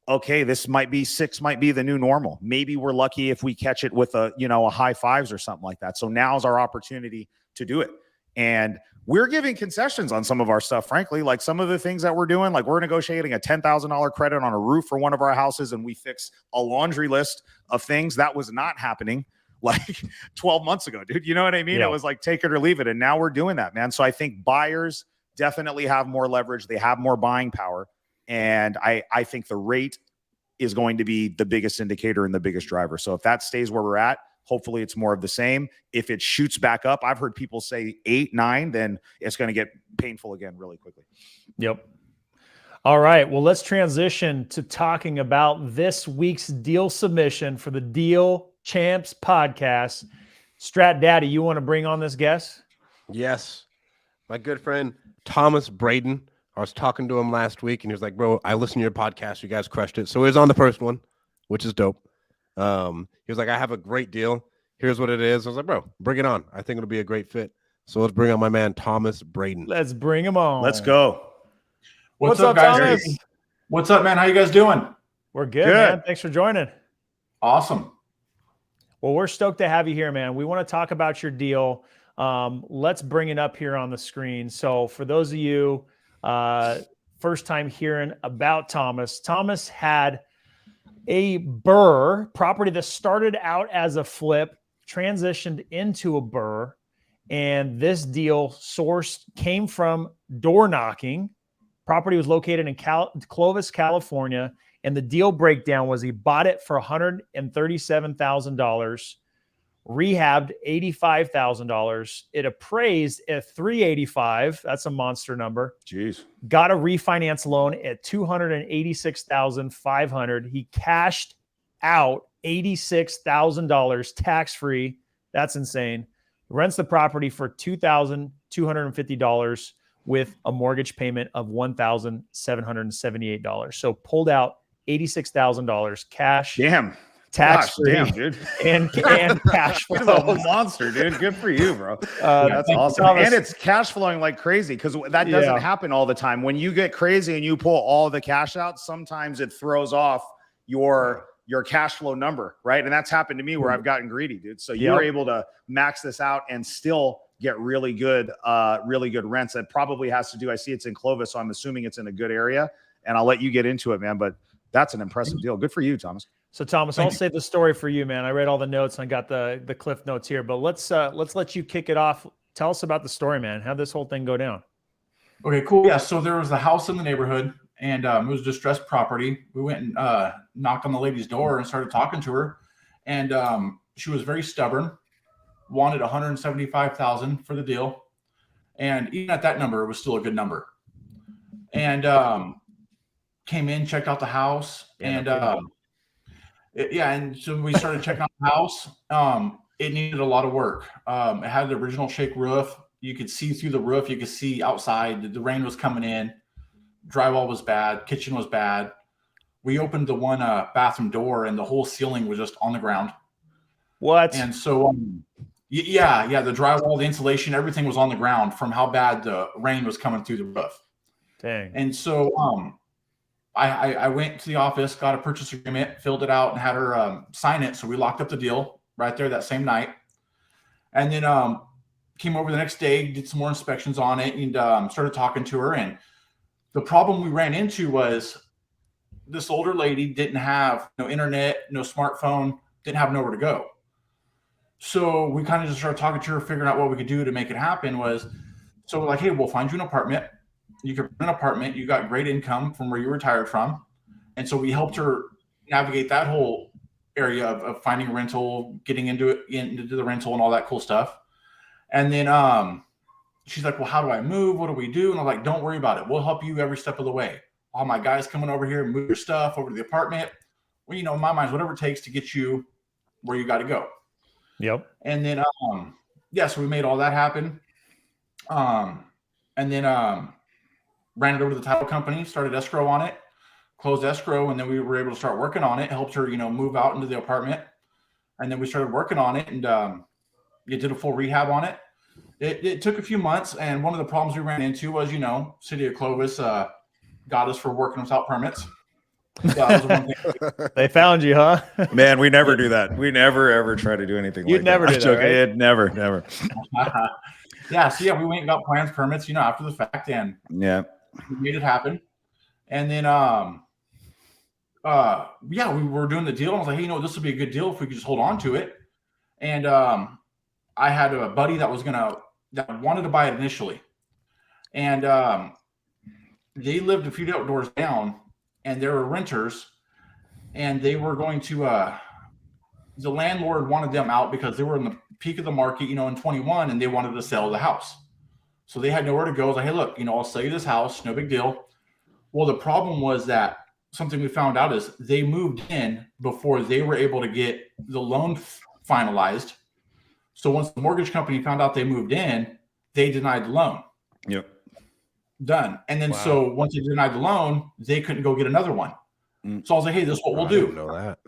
okay, this might be 6 might be the new normal. Maybe we're lucky if we catch it with a high 5s or something like that. So now's our opportunity to do it. And we're giving concessions on some of our stuff, frankly, like some of the things that we're doing, like we're negotiating a $10,000 credit on a roof for one of our houses. And we fix a laundry list of things that was not happening like 12 months ago, dude. You know what I mean? Yeah. It was like, take it or leave it. And now we're doing that, man. So I think buyers definitely have more leverage. They have more buying power. And I think the rate is going to be the biggest indicator and the biggest driver. So if that stays where we're at, hopefully it's more of the same. If it shoots back up, I've heard people say 8, 9, then it's going to get painful again really quickly. Yep. All right. Well, let's transition to talking about this week's deal submission for the Deal Champs podcast. Strat Daddy, you want to bring on this guest? Yes. My good friend, Thomas Braden. I was talking to him last week and he was like, bro, I listened to your podcast. You guys crushed it. So he was on the first one, which is dope. He was like, I have a great deal. Here's what it is. I was like, bro, bring it on. I think it'll be a great fit. So let's bring on my man, Thomas Braden. Let's bring him on. Let's go. What's up, guys? Thomas? What's up, man? How you guys doing? We're good, man. Thanks for joining. Awesome. Well, we're stoked to have you here, man. We want to talk about your deal. Let's bring it up here on the screen. So for those of you first time hearing about Thomas had a burr property that started out as a flip, transitioned into a burr, and this deal came from door knocking. Property was located in Clovis, California, and the deal breakdown was he bought it for $137,000, rehabbed $85,000. It appraised at $385,000. That's a monster number. Jeez. Got a refinance loan at $286,500. He cashed out $86,000 tax-free. That's insane. Rents the property for $2,250 with a mortgage payment of $1,778. So pulled out $86,000 cash. Damn. Tax-free. Damn, dude. And cash flow. You're a monster, dude. Good for you, bro. That's awesome. And it's cash flowing like crazy, because that doesn't happen all the time. When you get crazy and you pull all the cash out, sometimes it throws off your cash flow number, right? And that's happened to me where I've gotten greedy, dude. So you were able to max this out and still get really good rents. That probably has to do, I see it's in Clovis, so I'm assuming it's in a good area, and I'll let you get into it, man. But that's an impressive deal. Good for you, Thomas. So Thomas, I'll save the story for you, man. I read all the notes and I got the cliff notes here, but let's let you kick it off. Tell us about the story, man. How'd this whole thing go down? Okay, cool. Yeah, so there was a house in the neighborhood, and it was distressed property. We went and knocked on the lady's door and started talking to her, and she was very stubborn, wanted $175,000 for the deal, and even at that number, it was still a good number. And came in, checked out the house, and so we started checking out the house. It needed a lot of work. It had the original shake roof. You could see through the roof. You could see outside. The rain was coming in. Drywall was bad. Kitchen was bad. We opened the one bathroom door, and the whole ceiling was just on the ground. What? And so, the drywall, the insulation, everything was on the ground from how bad the rain was coming through the roof. Dang. And so, I went to the office, got a purchase agreement, filled it out, and had her sign it. So we locked up the deal. right there that same night. And then came over the next day, did some more inspections on it, and started talking to her. And the problem we ran into was this older lady didn't have no internet, no smartphone, didn't have nowhere to go. So we kind of just started talking to her, figuring out what we could do to make it happen. So we're like, hey, we'll find you an apartment. You can rent an apartment. You got great income from where you retired from. And so we helped her navigate that whole area of finding a rental, getting into the rental and all that cool stuff. And then she's like, well, how do I move? What do we do? And I'm like, don't worry about it. We'll help you every step of the way. All my guys coming over here, move your stuff over to the apartment. Well, in my mind, whatever it takes to get you where you got to go. Yep. And then, so we made all that happen. And then ran it over to the title company, started escrow on it, closed escrow, and then we were able to start working on it, helped her, move out into the apartment. And then we started working on it and did a full rehab on it. It took a few months. And one of the problems we ran into was, City of Clovis got us for working without permits. So that was one thing. They found you, huh? Man, we never do that. We never ever try to do anything. You'd like never that. do that, right? Never. So we went and got plans, permits, after the fact, and Yeah. we made it happen. And then we were doing the deal. I was like, hey, this would be a good deal if we could just hold on to it. And I had a buddy that wanted to buy it initially. And they lived a few doors down, and they were renters, and they were going to the landlord wanted them out because they were in the peak of the market, in 21, and they wanted to sell the house. So they had nowhere to go. I was like, hey, look, I'll sell you this house, no big deal. Well, the problem was that something we found out is they moved in before they were able to get the loan finalized. So once the mortgage company found out they moved in, they denied the loan. Yep. Done. And then so once they denied the loan, they couldn't go get another one. So I was like, hey, this is what we'll do. I didn't know that.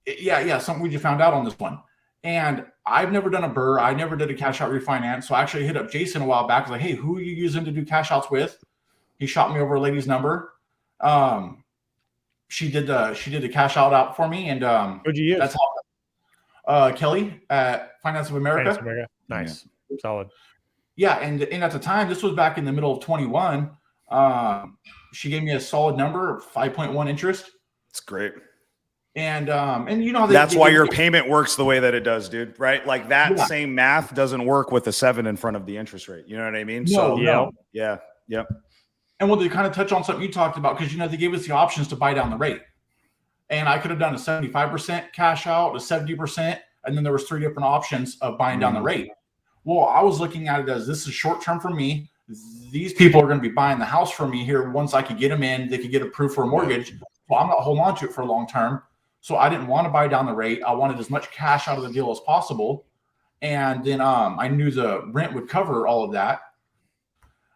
Yeah, something we just found out on this one. And I've never done a BRRRR. I never did a cash out refinance. So I actually hit up Jason a while back. I was like, hey, who are you using to do cash outs with? He shot me over a lady's number. She did the cash out for me. And Who'd you use? That's how Kelly at Finance of America. Nice. Yeah. Solid. Yeah, and at the time, this was back in the middle of 21. She gave me a solid number, 5.1 interest. It's great. And that's why your payment works the way that it does, dude. Right? Like that same math doesn't work with a 7 in front of the interest rate. You know what I mean? No. Yeah. Yep. And we'll kind of touch on something you talked about because they gave us the options to buy down the rate, and I could have done a 75% cash out, a 70%, and then there was 3 different options of buying down the rate. Well, I was looking at it as this is short term for me. These people are going to be buying the house from me here. Once I could get them in, they could get approved for a mortgage. Well, I'm not holding on to it for long term. So I didn't want to buy down the rate. I wanted as much cash out of the deal as possible. And then I knew the rent would cover all of that.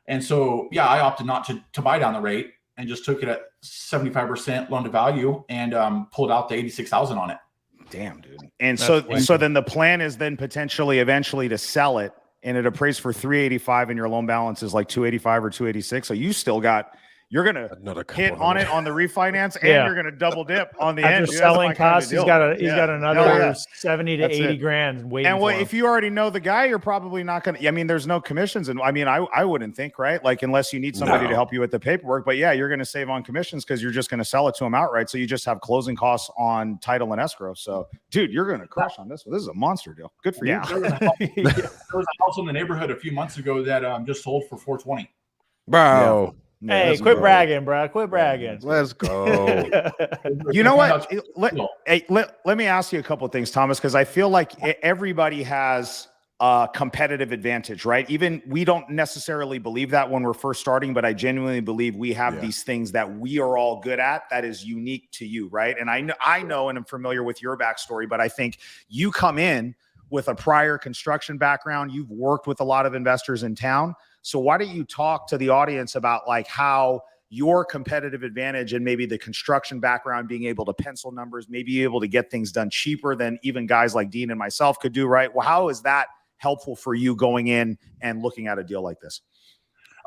And so, I opted not to buy down the rate and just took it at 75% loan to value and pulled out the $86,000 on it. Damn, dude. And so then the plan is then potentially eventually to sell it, and it appraised for 385 and your loan balance is like 285 or 286. So you're going to hit on it on the refinance, and you're going to double dip on the end. Selling costs, he's got another 70 to 80 grand waiting for him. If you already know the guy, you're probably not going to, there's no commissions. And I wouldn't think, right? Like, unless you need somebody to help you with the paperwork, but you're going to save on commissions because you're just going to sell it to them outright. So you just have closing costs on title and escrow. So dude, you're going to crush on this one. This is a monster deal. Good for you. There was a house in the neighborhood a few months ago that just sold for $420. Bro. Yeah. Hey, quit bragging, bro. Quit bragging. Let's go. You know what? Let me ask you a couple of things, Thomas, because I feel like everybody has a competitive advantage, right? Even we don't necessarily believe that when we're first starting, but I genuinely believe we have these things that we are all good at that is unique to you, right? And I know and I'm familiar with your backstory, but I think you come in with a prior construction background. You've worked with a lot of investors in town. So why don't you talk to the audience about like how your competitive advantage and maybe the construction background, being able to pencil numbers, maybe able to get things done cheaper than even guys like Dean and myself could do, right? Well, how is that helpful for you going in and looking at a deal like this?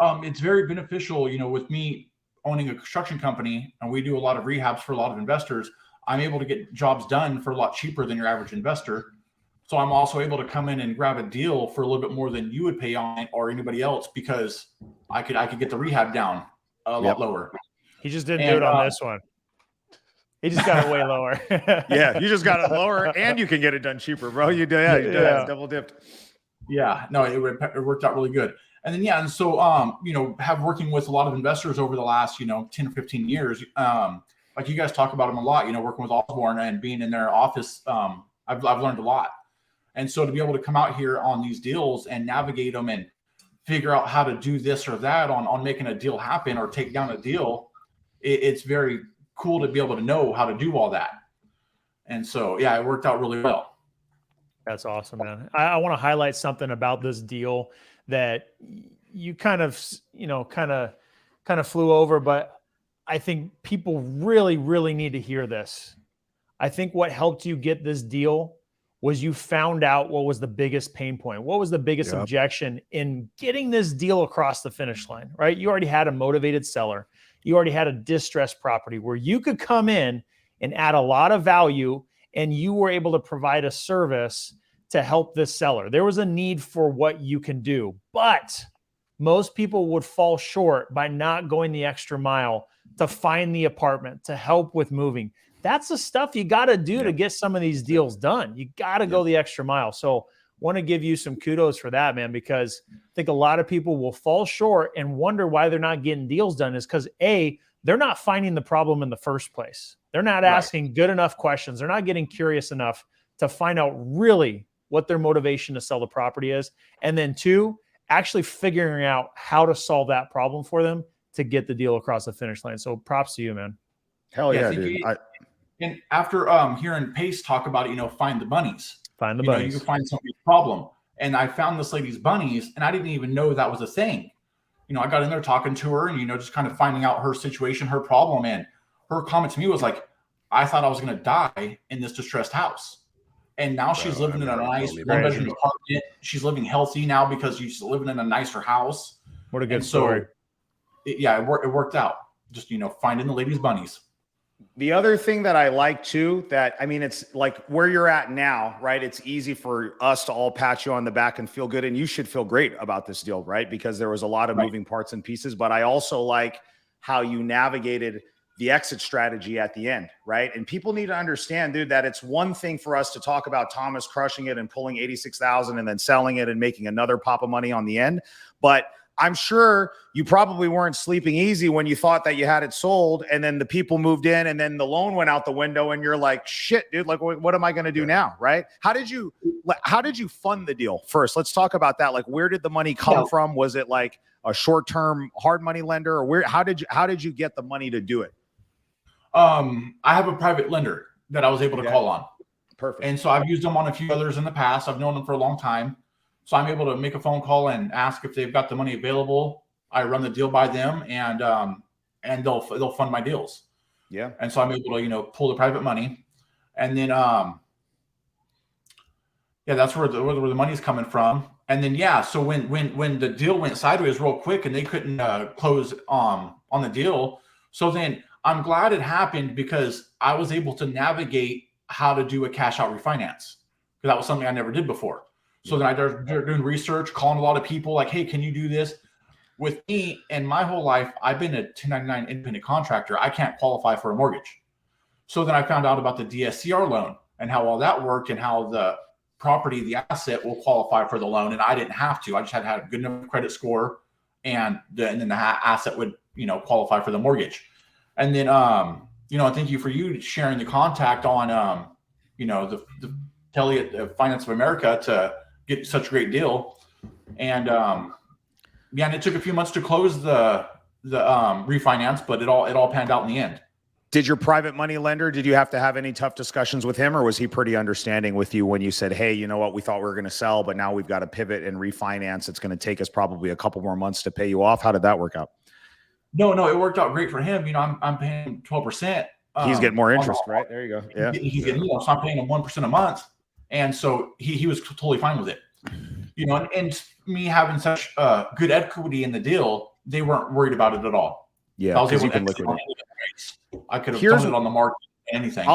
It's very beneficial, with me owning a construction company, and we do a lot of rehabs for a lot of investors. I'm able to get jobs done for a lot cheaper than your average investor. So I'm also able to come in and grab a deal for a little bit more than you would pay on it or anybody else, because I could get the rehab down a lot lower. He just didn't do it on this one. He just got it way lower. Yeah, you just got it lower, and you can get it done cheaper, bro. You did double dipped. Yeah, no, it worked out really good. And then and so have working with a lot of investors over the last 10 or 15 years. Like you guys talk about them a lot. Working with Osborne and being in their office, I've learned a lot. And so to be able to come out here on these deals and navigate them and figure out how to do this or that on making a deal happen or take down a deal, it's very cool to be able to know how to do all that. And so, it worked out really well. That's awesome, man. I want to highlight something about this deal that you kind of flew over, but I think people really, really need to hear this. I think what helped you get this deal was you found out what was the biggest pain point. What was the biggest objection in getting this deal across the finish line, right? You already had a motivated seller. You already had a distressed property where you could come in and add a lot of value, and you were able to provide a service to help this seller. There was a need for what you can do, but most people would fall short by not going the extra mile to find the apartment, to help with moving. That's the stuff you got to do to get some of these deals done. You got to go the extra mile. So want to give you some kudos for that, man, because I think a lot of people will fall short and wonder why they're not getting deals done is because they're not finding the problem in the first place. They're not asking good enough questions. They're not getting curious enough to find out really what their motivation to sell the property is. And then 2, actually figuring out how to solve that problem for them to get the deal across the finish line. So props to you, man. Hell yeah, dude. And after hearing Pace talk about it, find the bunnies. Find the bunnies. You can find somebody's problem. And I found this lady's bunnies, and I didn't even know that was a thing. I got in there talking to her and, just kind of finding out her situation, her problem. And her comment to me was like, I thought I was going to die in this distressed house. And now she's living in a nice one-bedroom apartment. She's living healthy now because she's living in a nicer house. What a good story. It worked out. Just, finding the lady's bunnies. The other thing that I like too, it's like where you're at now, right? It's easy for us to all pat you on the back and feel good. And you should feel great about this deal, right? Because there was a lot of moving parts and pieces, but I also like how you navigated the exit strategy at the end, right? And people need to understand, dude, that it's one thing for us to talk about Thomas crushing it and pulling 86,000 and then selling it and making another pop of money on the end. But I'm sure you probably weren't sleeping easy when you thought that you had it sold and then the people moved in and then the loan went out the window and you're like, shit, dude, like, what am I going to do now? Right. How did you fund the deal first? Let's talk about that. Like, where did the money come from? Was it like a short-term hard money lender, or how did you get the money to do it? I have a private lender that I was able to call on. Perfect. And so I've used them on a few others in the past. I've known them for a long time. So I'm able to make a phone call and ask if they've got the money available. I run the deal by them, and they'll fund my deals. Yeah. And so I'm able to pull the private money, and then that's where the money's coming from. And then so when the deal went sideways real quick and they couldn't close on the deal, so then I'm glad it happened because I was able to navigate how to do a cash out refinance, because that was something I never did before. So then I started doing research, calling a lot of people like, hey, can you do this? With me and my whole life, I've been a 1099 independent contractor. I can't qualify for a mortgage. So then I found out about the DSCR loan and how all that worked and how the property, the asset, will qualify for the loan. And I didn't have to. I just had to have a good enough credit score, and then the asset would, qualify for the mortgage. And then, thank you for you sharing the contact on, the Kelly at Finance of America to get such a great deal. And and it took a few months to close the refinance, but it all panned out in the end. Did your private money lender, did you have to have any tough discussions with him, or was he pretty understanding with you when you said, hey, you know what, we thought we were going to sell, but now we've got to pivot and refinance. It's going to take us probably a couple more months to pay you off. How did that work out? No, it worked out great for him. I'm paying 12%. He's getting more interest, right? There you go. Yeah. He's getting, so I'm paying him 1% a month. And so he was totally fine with it. And me having such good equity in the deal, they weren't worried about it at all. Yeah, I was able you to can liquidate. I could have done it on the market, anything.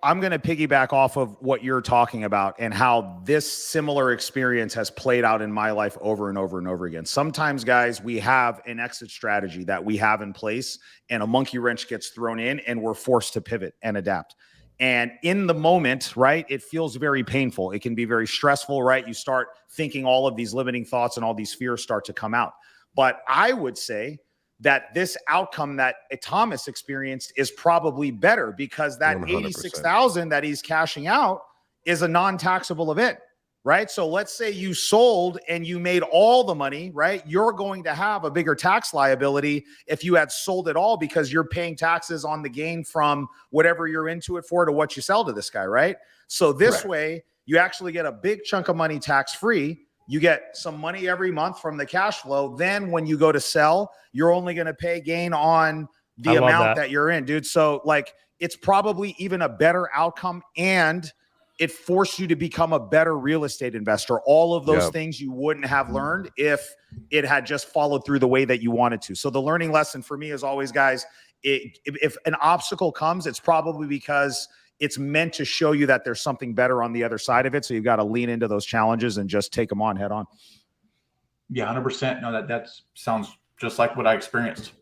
I'm going to piggyback off of what you're talking about and how this similar experience has played out in my life over and over and over again. Sometimes, guys, we have an exit strategy that we have in place and a monkey wrench gets thrown in and we're forced to pivot and adapt. And in the moment, right, it feels very painful. It can be very stressful, right? You start thinking all of these limiting thoughts and all these fears start to come out. But I would say that this outcome that Thomas experienced is probably better because that 100%. 86,000 that he's cashing out is a non-taxable event, right? So let's say you sold and you made all the money, right? You're going to have a bigger tax liability if you had sold it all because you're paying taxes on the gain from whatever you're into it for to what you sell to this guy, right? So this way, you actually get a big chunk of money tax-free. You get some money every month from the cash flow. Then when you go to sell, you're only going to pay gain on the amount that you're in, dude. So like, it's probably even a better outcome and it forced you to become a better real estate investor. All of those things you wouldn't have learned if it had just followed through the way that you wanted to. So the learning lesson for me is always, guys, if an obstacle comes, it's probably because it's meant to show you that there's something better on the other side of it. So you've got to lean into those challenges and just take them on head on. Yeah, 100%. No, that sounds just like what I experienced.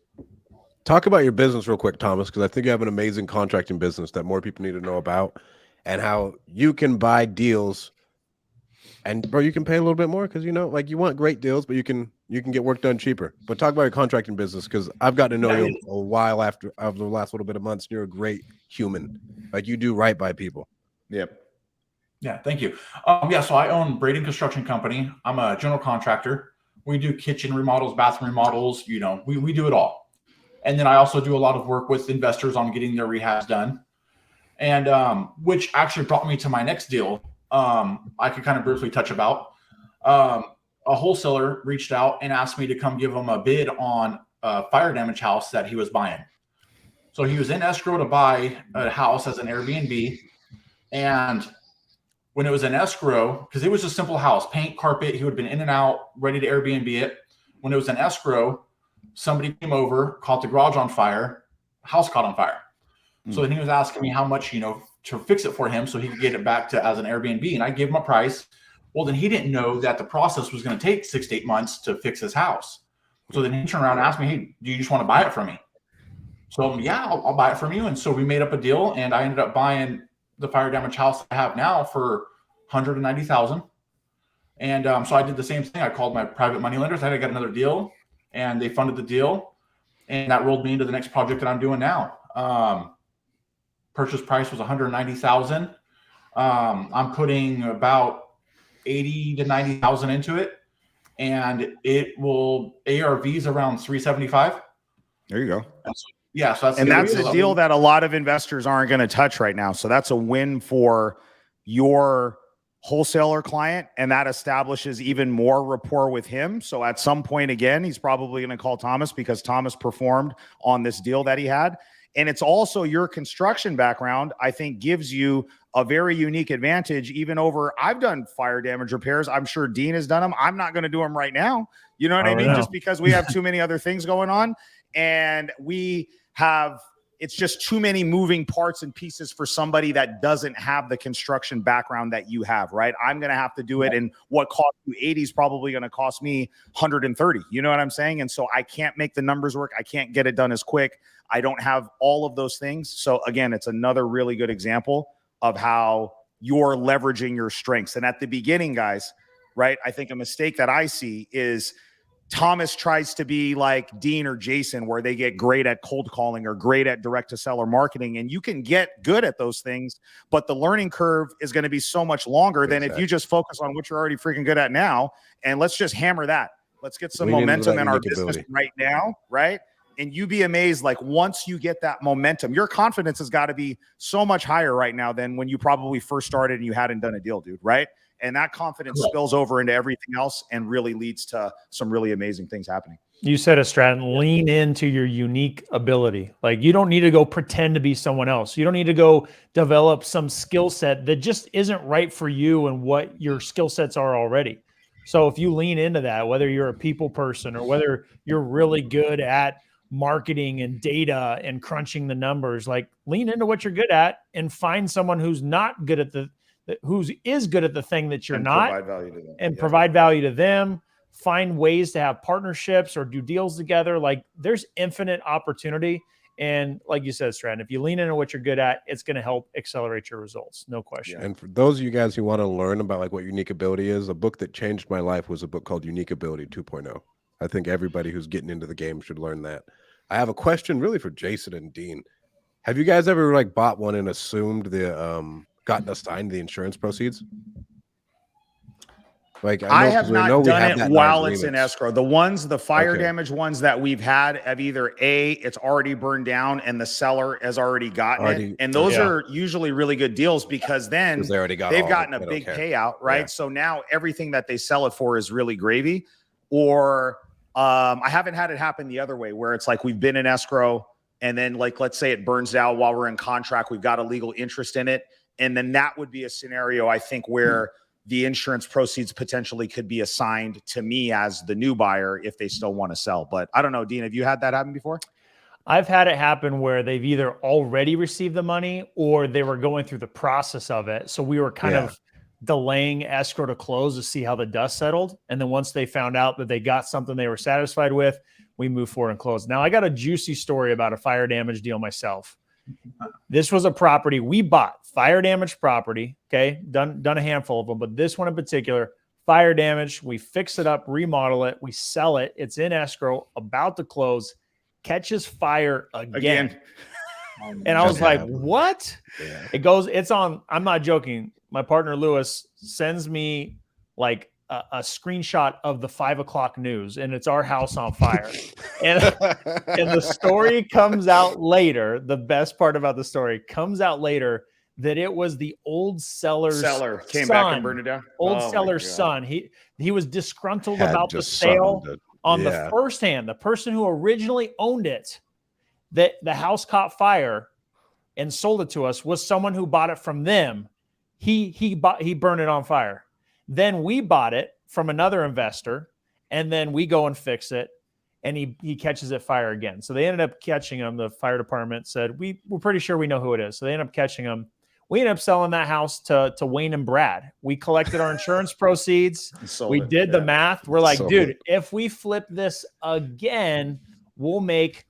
Talk about your business real quick, Thomas, because I think you have an amazing contracting business that more people need to know about, and how you can buy deals and bro, you can pay a little bit more because you know, like you want great deals, but you can get work done cheaper. But talk about your contracting business because I've gotten to know you a while after the last little bit of months. You're a great human. Like you do right by people. Yep. Yeah, thank you. So I own Braden Construction Company. I'm a general contractor. We do kitchen remodels, bathroom remodels. You know, we do it all. And then I also do a lot of work with investors on getting their rehabs done. And which actually brought me to my next deal. I could kind of briefly touch about. A wholesaler reached out and asked me to come give him a bid on a fire damage house that he was buying. So he was in escrow to buy a house as an Airbnb. And when it was in escrow, because it was a simple house, paint, carpet, he would have been in and out, ready to Airbnb it. When it was in escrow, somebody came over, caught the garage on fire, house caught on fire. So then he was asking me how much, to fix it for him so he could get it back to as an Airbnb. And I gave him a price. Well, then he didn't know that the process was going to take 6 to 8 months to fix his house. So then he turned around and asked me, hey, do you just want to buy it from me? So yeah, I'll buy it from you. And so we made up a deal and I ended up buying the fire damage house I have now for $190,000. And so I did the same thing. I called my private money lenders. I got another deal and they funded the deal. And that rolled me into the next project that I'm doing now. Purchase price was $190,000. I'm putting about 80 to 90,000 into it, and it will ARVs around 375. There you go. So that's a deal that a lot of investors aren't going to touch right now. So that's a win for your wholesaler client, and that establishes even more rapport with him. So at some point, again, he's probably going to call Thomas because Thomas performed on this deal that he had. And it's also your construction background, I think, gives you a very unique advantage, even over, I've done fire damage repairs. I'm sure Dean has done them. I'm not going to do them right now. You know what I mean? Just because we have too many other things going on. And it's just too many moving parts and pieces for somebody that doesn't have the construction background that you have, right? I'm going to have to do it. And what cost you 80 is probably going to cost me 130. You know what I'm saying? And so I can't make the numbers work. I can't get it done as quick. I don't have all of those things. So again, it's another really good example of how you're leveraging your strengths. And at the beginning, guys, right, I think a mistake that I see is Thomas tries to be like Dean or Jason, where they get great at cold calling or great at direct to seller marketing. And you can get good at those things, but the learning curve is going to be so much longer than if you just focus on what you're already freaking good at now. And let's just hammer that. Let's get some momentum in our business right now, right? And you'd be amazed, like once you get that momentum, your confidence has got to be so much higher right now than when you probably first started and you hadn't done a deal, dude, right? And that confidence spills over into everything else and really leads to some really amazing things happening. You said it, Stratton, lean into your unique ability. Like you don't need to go pretend to be someone else. You don't need to go develop some skill set that just isn't right for you and what your skill sets are already. So if you lean into that, whether you're a people person or whether you're really good at marketing and data and crunching the numbers. Like, lean into what you're good at and find someone who's not good at is good at the thing that you're not, provide value to them. and provide value to them. Find ways to have partnerships or do deals together. Like, there's infinite opportunity. And like you said, Stratton, if you lean into what you're good at, it's going to help accelerate your results. No question. And for those of you guys who want to learn about like what unique ability is, a book that changed my life was a book called Unique Ability 2.0. I think everybody who's getting into the game should learn that. I have a question really for Jason and Dean. Have you guys ever like bought one and assumed gotten assigned the insurance proceeds? Like, I have not done it while it's in escrow. The fire damage ones that we've had have either it's already burned down and the seller has already gotten it. And those are usually really good deals because then they've gotten a big payout, right? Yeah. So now everything that they sell it for is really gravy. Or I haven't had it happen the other way where it's like we've been in escrow and then like, let's say it burns out while we're in contract, we've got a legal interest in it. And then that would be a scenario, I think, where the insurance proceeds potentially could be assigned to me as the new buyer if they still want to sell. But I don't know, Dean, have you had that happen before? I've had it happen where they've either already received the money or they were going through the process of it. So we were kind of delaying escrow to close to see how the dust settled. And then once they found out that they got something they were satisfied with, we moved forward and closed. Now, I got a juicy story about a fire damage deal myself. This was a property we bought, fire damage property. Okay. Done a handful of them, but this one in particular, fire damage. We fix it up, remodel it. We sell it. It's in escrow, about to close, catches fire again. And I was like, what? Yeah. It's on. I'm not joking. My partner, Lewis, sends me like a screenshot of the 5 o'clock news, and it's our house on fire. and the story comes out later. The best part about the story comes out later that it was the old seller's came son, back and burned it down. Seller's son. He was disgruntled about the sale on the first hand. The person who originally owned it, that the house caught fire and sold it to us, was someone who bought it from them. He burned it on fire. Then we bought it from another investor, and then we go and fix it, and he catches it fire again. So they ended up catching him. The fire department said, we're pretty sure we know who it is. So they ended up catching him. We ended up selling that house to Wayne and Brad. We collected our insurance proceeds. We did the math. We're like, dude, if we flip this again, we'll make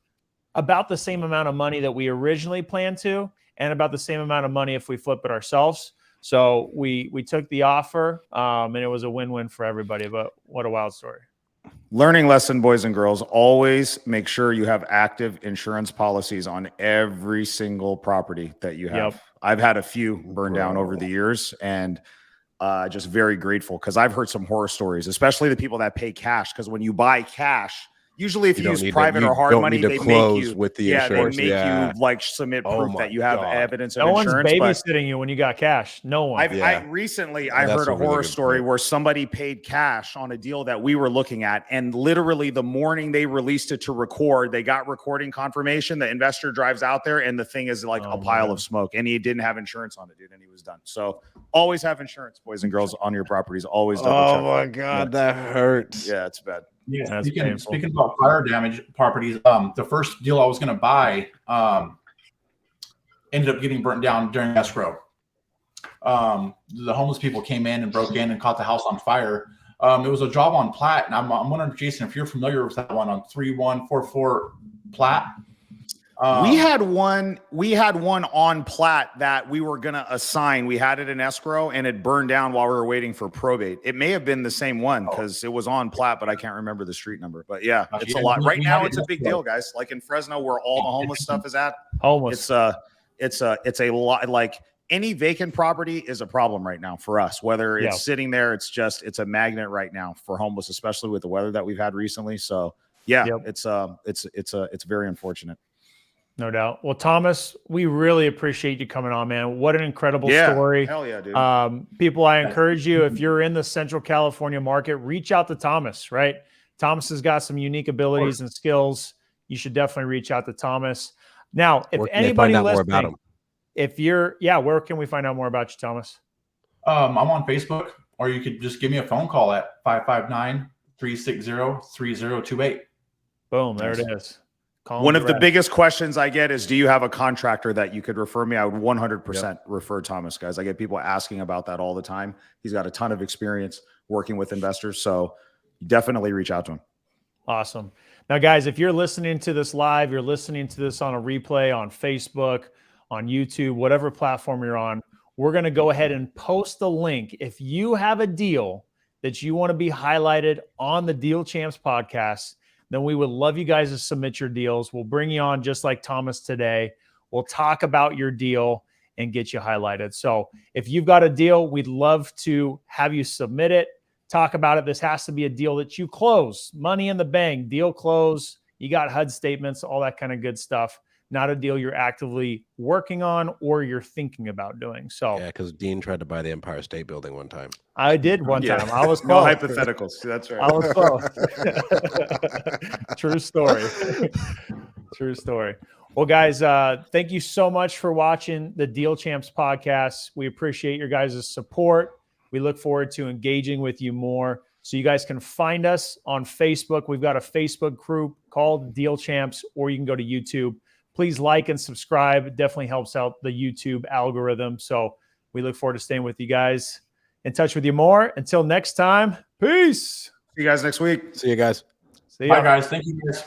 about the same amount of money that we originally planned to, and about the same amount of money if we flip it ourselves. So we took the offer, and it was a win-win for everybody. But what a wild story. Learning lesson, boys and girls, always make sure you have active insurance policies on every single property that you have. Yep. I've had a few burn down over the years, and just very grateful because I've heard some horror stories, especially the people that pay cash. Because when you buy cash, usually if you use private or hard money, they make you with the insurance. They make you like submit proof that you have evidence of insurance. No one's babysitting you when you got cash. No one. I recently heard a horror story where somebody paid cash on a deal that we were looking at, and literally the morning they released it to record, they got recording confirmation. The investor drives out there, and the thing is like a pile of smoke, and he didn't have insurance on it, dude, and he was done. So always have insurance, boys and girls, on your properties. Always double check. Oh my God, that hurts. Yeah, it's bad. Yeah, speaking about fire damage properties, the first deal I was going to buy ended up getting burnt down during escrow. The homeless people came in and broke in and caught the house on fire. It was a job on plat, and I'm wondering, Jason, if you're familiar with that one on 3144 plat. We had one on plat that we were going to assign. We had it in escrow, and it burned down while we were waiting for probate. It may have been the same one because it was on plat, but I can't remember the street number. But yeah, it's a lot. Right now, it's a big deal, guys. Like in Fresno, where all the homeless stuff is at. It's a lot. Like any vacant property is a problem right now for us. Whether it's sitting there, it's a magnet right now for homeless, especially with the weather that we've had recently. So yeah, it's very unfortunate. No doubt. Well, Thomas, we really appreciate you coming on, man. What an incredible story. Hell yeah, dude. People, I encourage you, if you're in the Central California market, reach out to Thomas, right? Thomas has got some unique abilities and skills. You should definitely reach out to Thomas. Now, if anybody listening, where can we find out more about you, Thomas? I'm on Facebook, or you could just give me a phone call at 559-360-3028. Boom. There it is. Call One him of the direct. biggest questions I get is, do you have a contractor that you could refer me? I would 100% refer Thomas, guys. I get people asking about that all the time. He's got a ton of experience working with investors. So definitely reach out to him. Awesome. Now, guys, if you're listening to this live, you're listening to this on a replay on Facebook, on YouTube, whatever platform you're on, we're going to go ahead and post the link. If you have a deal that you want to be highlighted on the Deal Champs podcast, then we would love you guys to submit your deals. We'll bring you on just like Thomas today. We'll talk about your deal and get you highlighted. So if you've got a deal, we'd love to have you submit it, talk about it. This has to be a deal that you close, money in the bank, deal close. You got HUD statements, all that kind of good stuff. Not a deal you're actively working on or you're thinking about doing. So Yeah, because Dean tried to buy the Empire State Building one time. I did one Yeah. time. I was No close. hypotheticals. That's right. I was close. True story. True story. Well, guys, thank you so much for watching the Deal Champs podcast. We appreciate your guys' support. We look forward to engaging with you more. So you guys can find us on Facebook. We've got a Facebook group called Deal Champs, or you can go to YouTube. Please like and subscribe. It definitely helps out the YouTube algorithm. So we look forward to staying with you guys, in touch with you more. Until next time, peace. See you guys next week. See you guys. See ya. Bye, guys. Thank you, guys.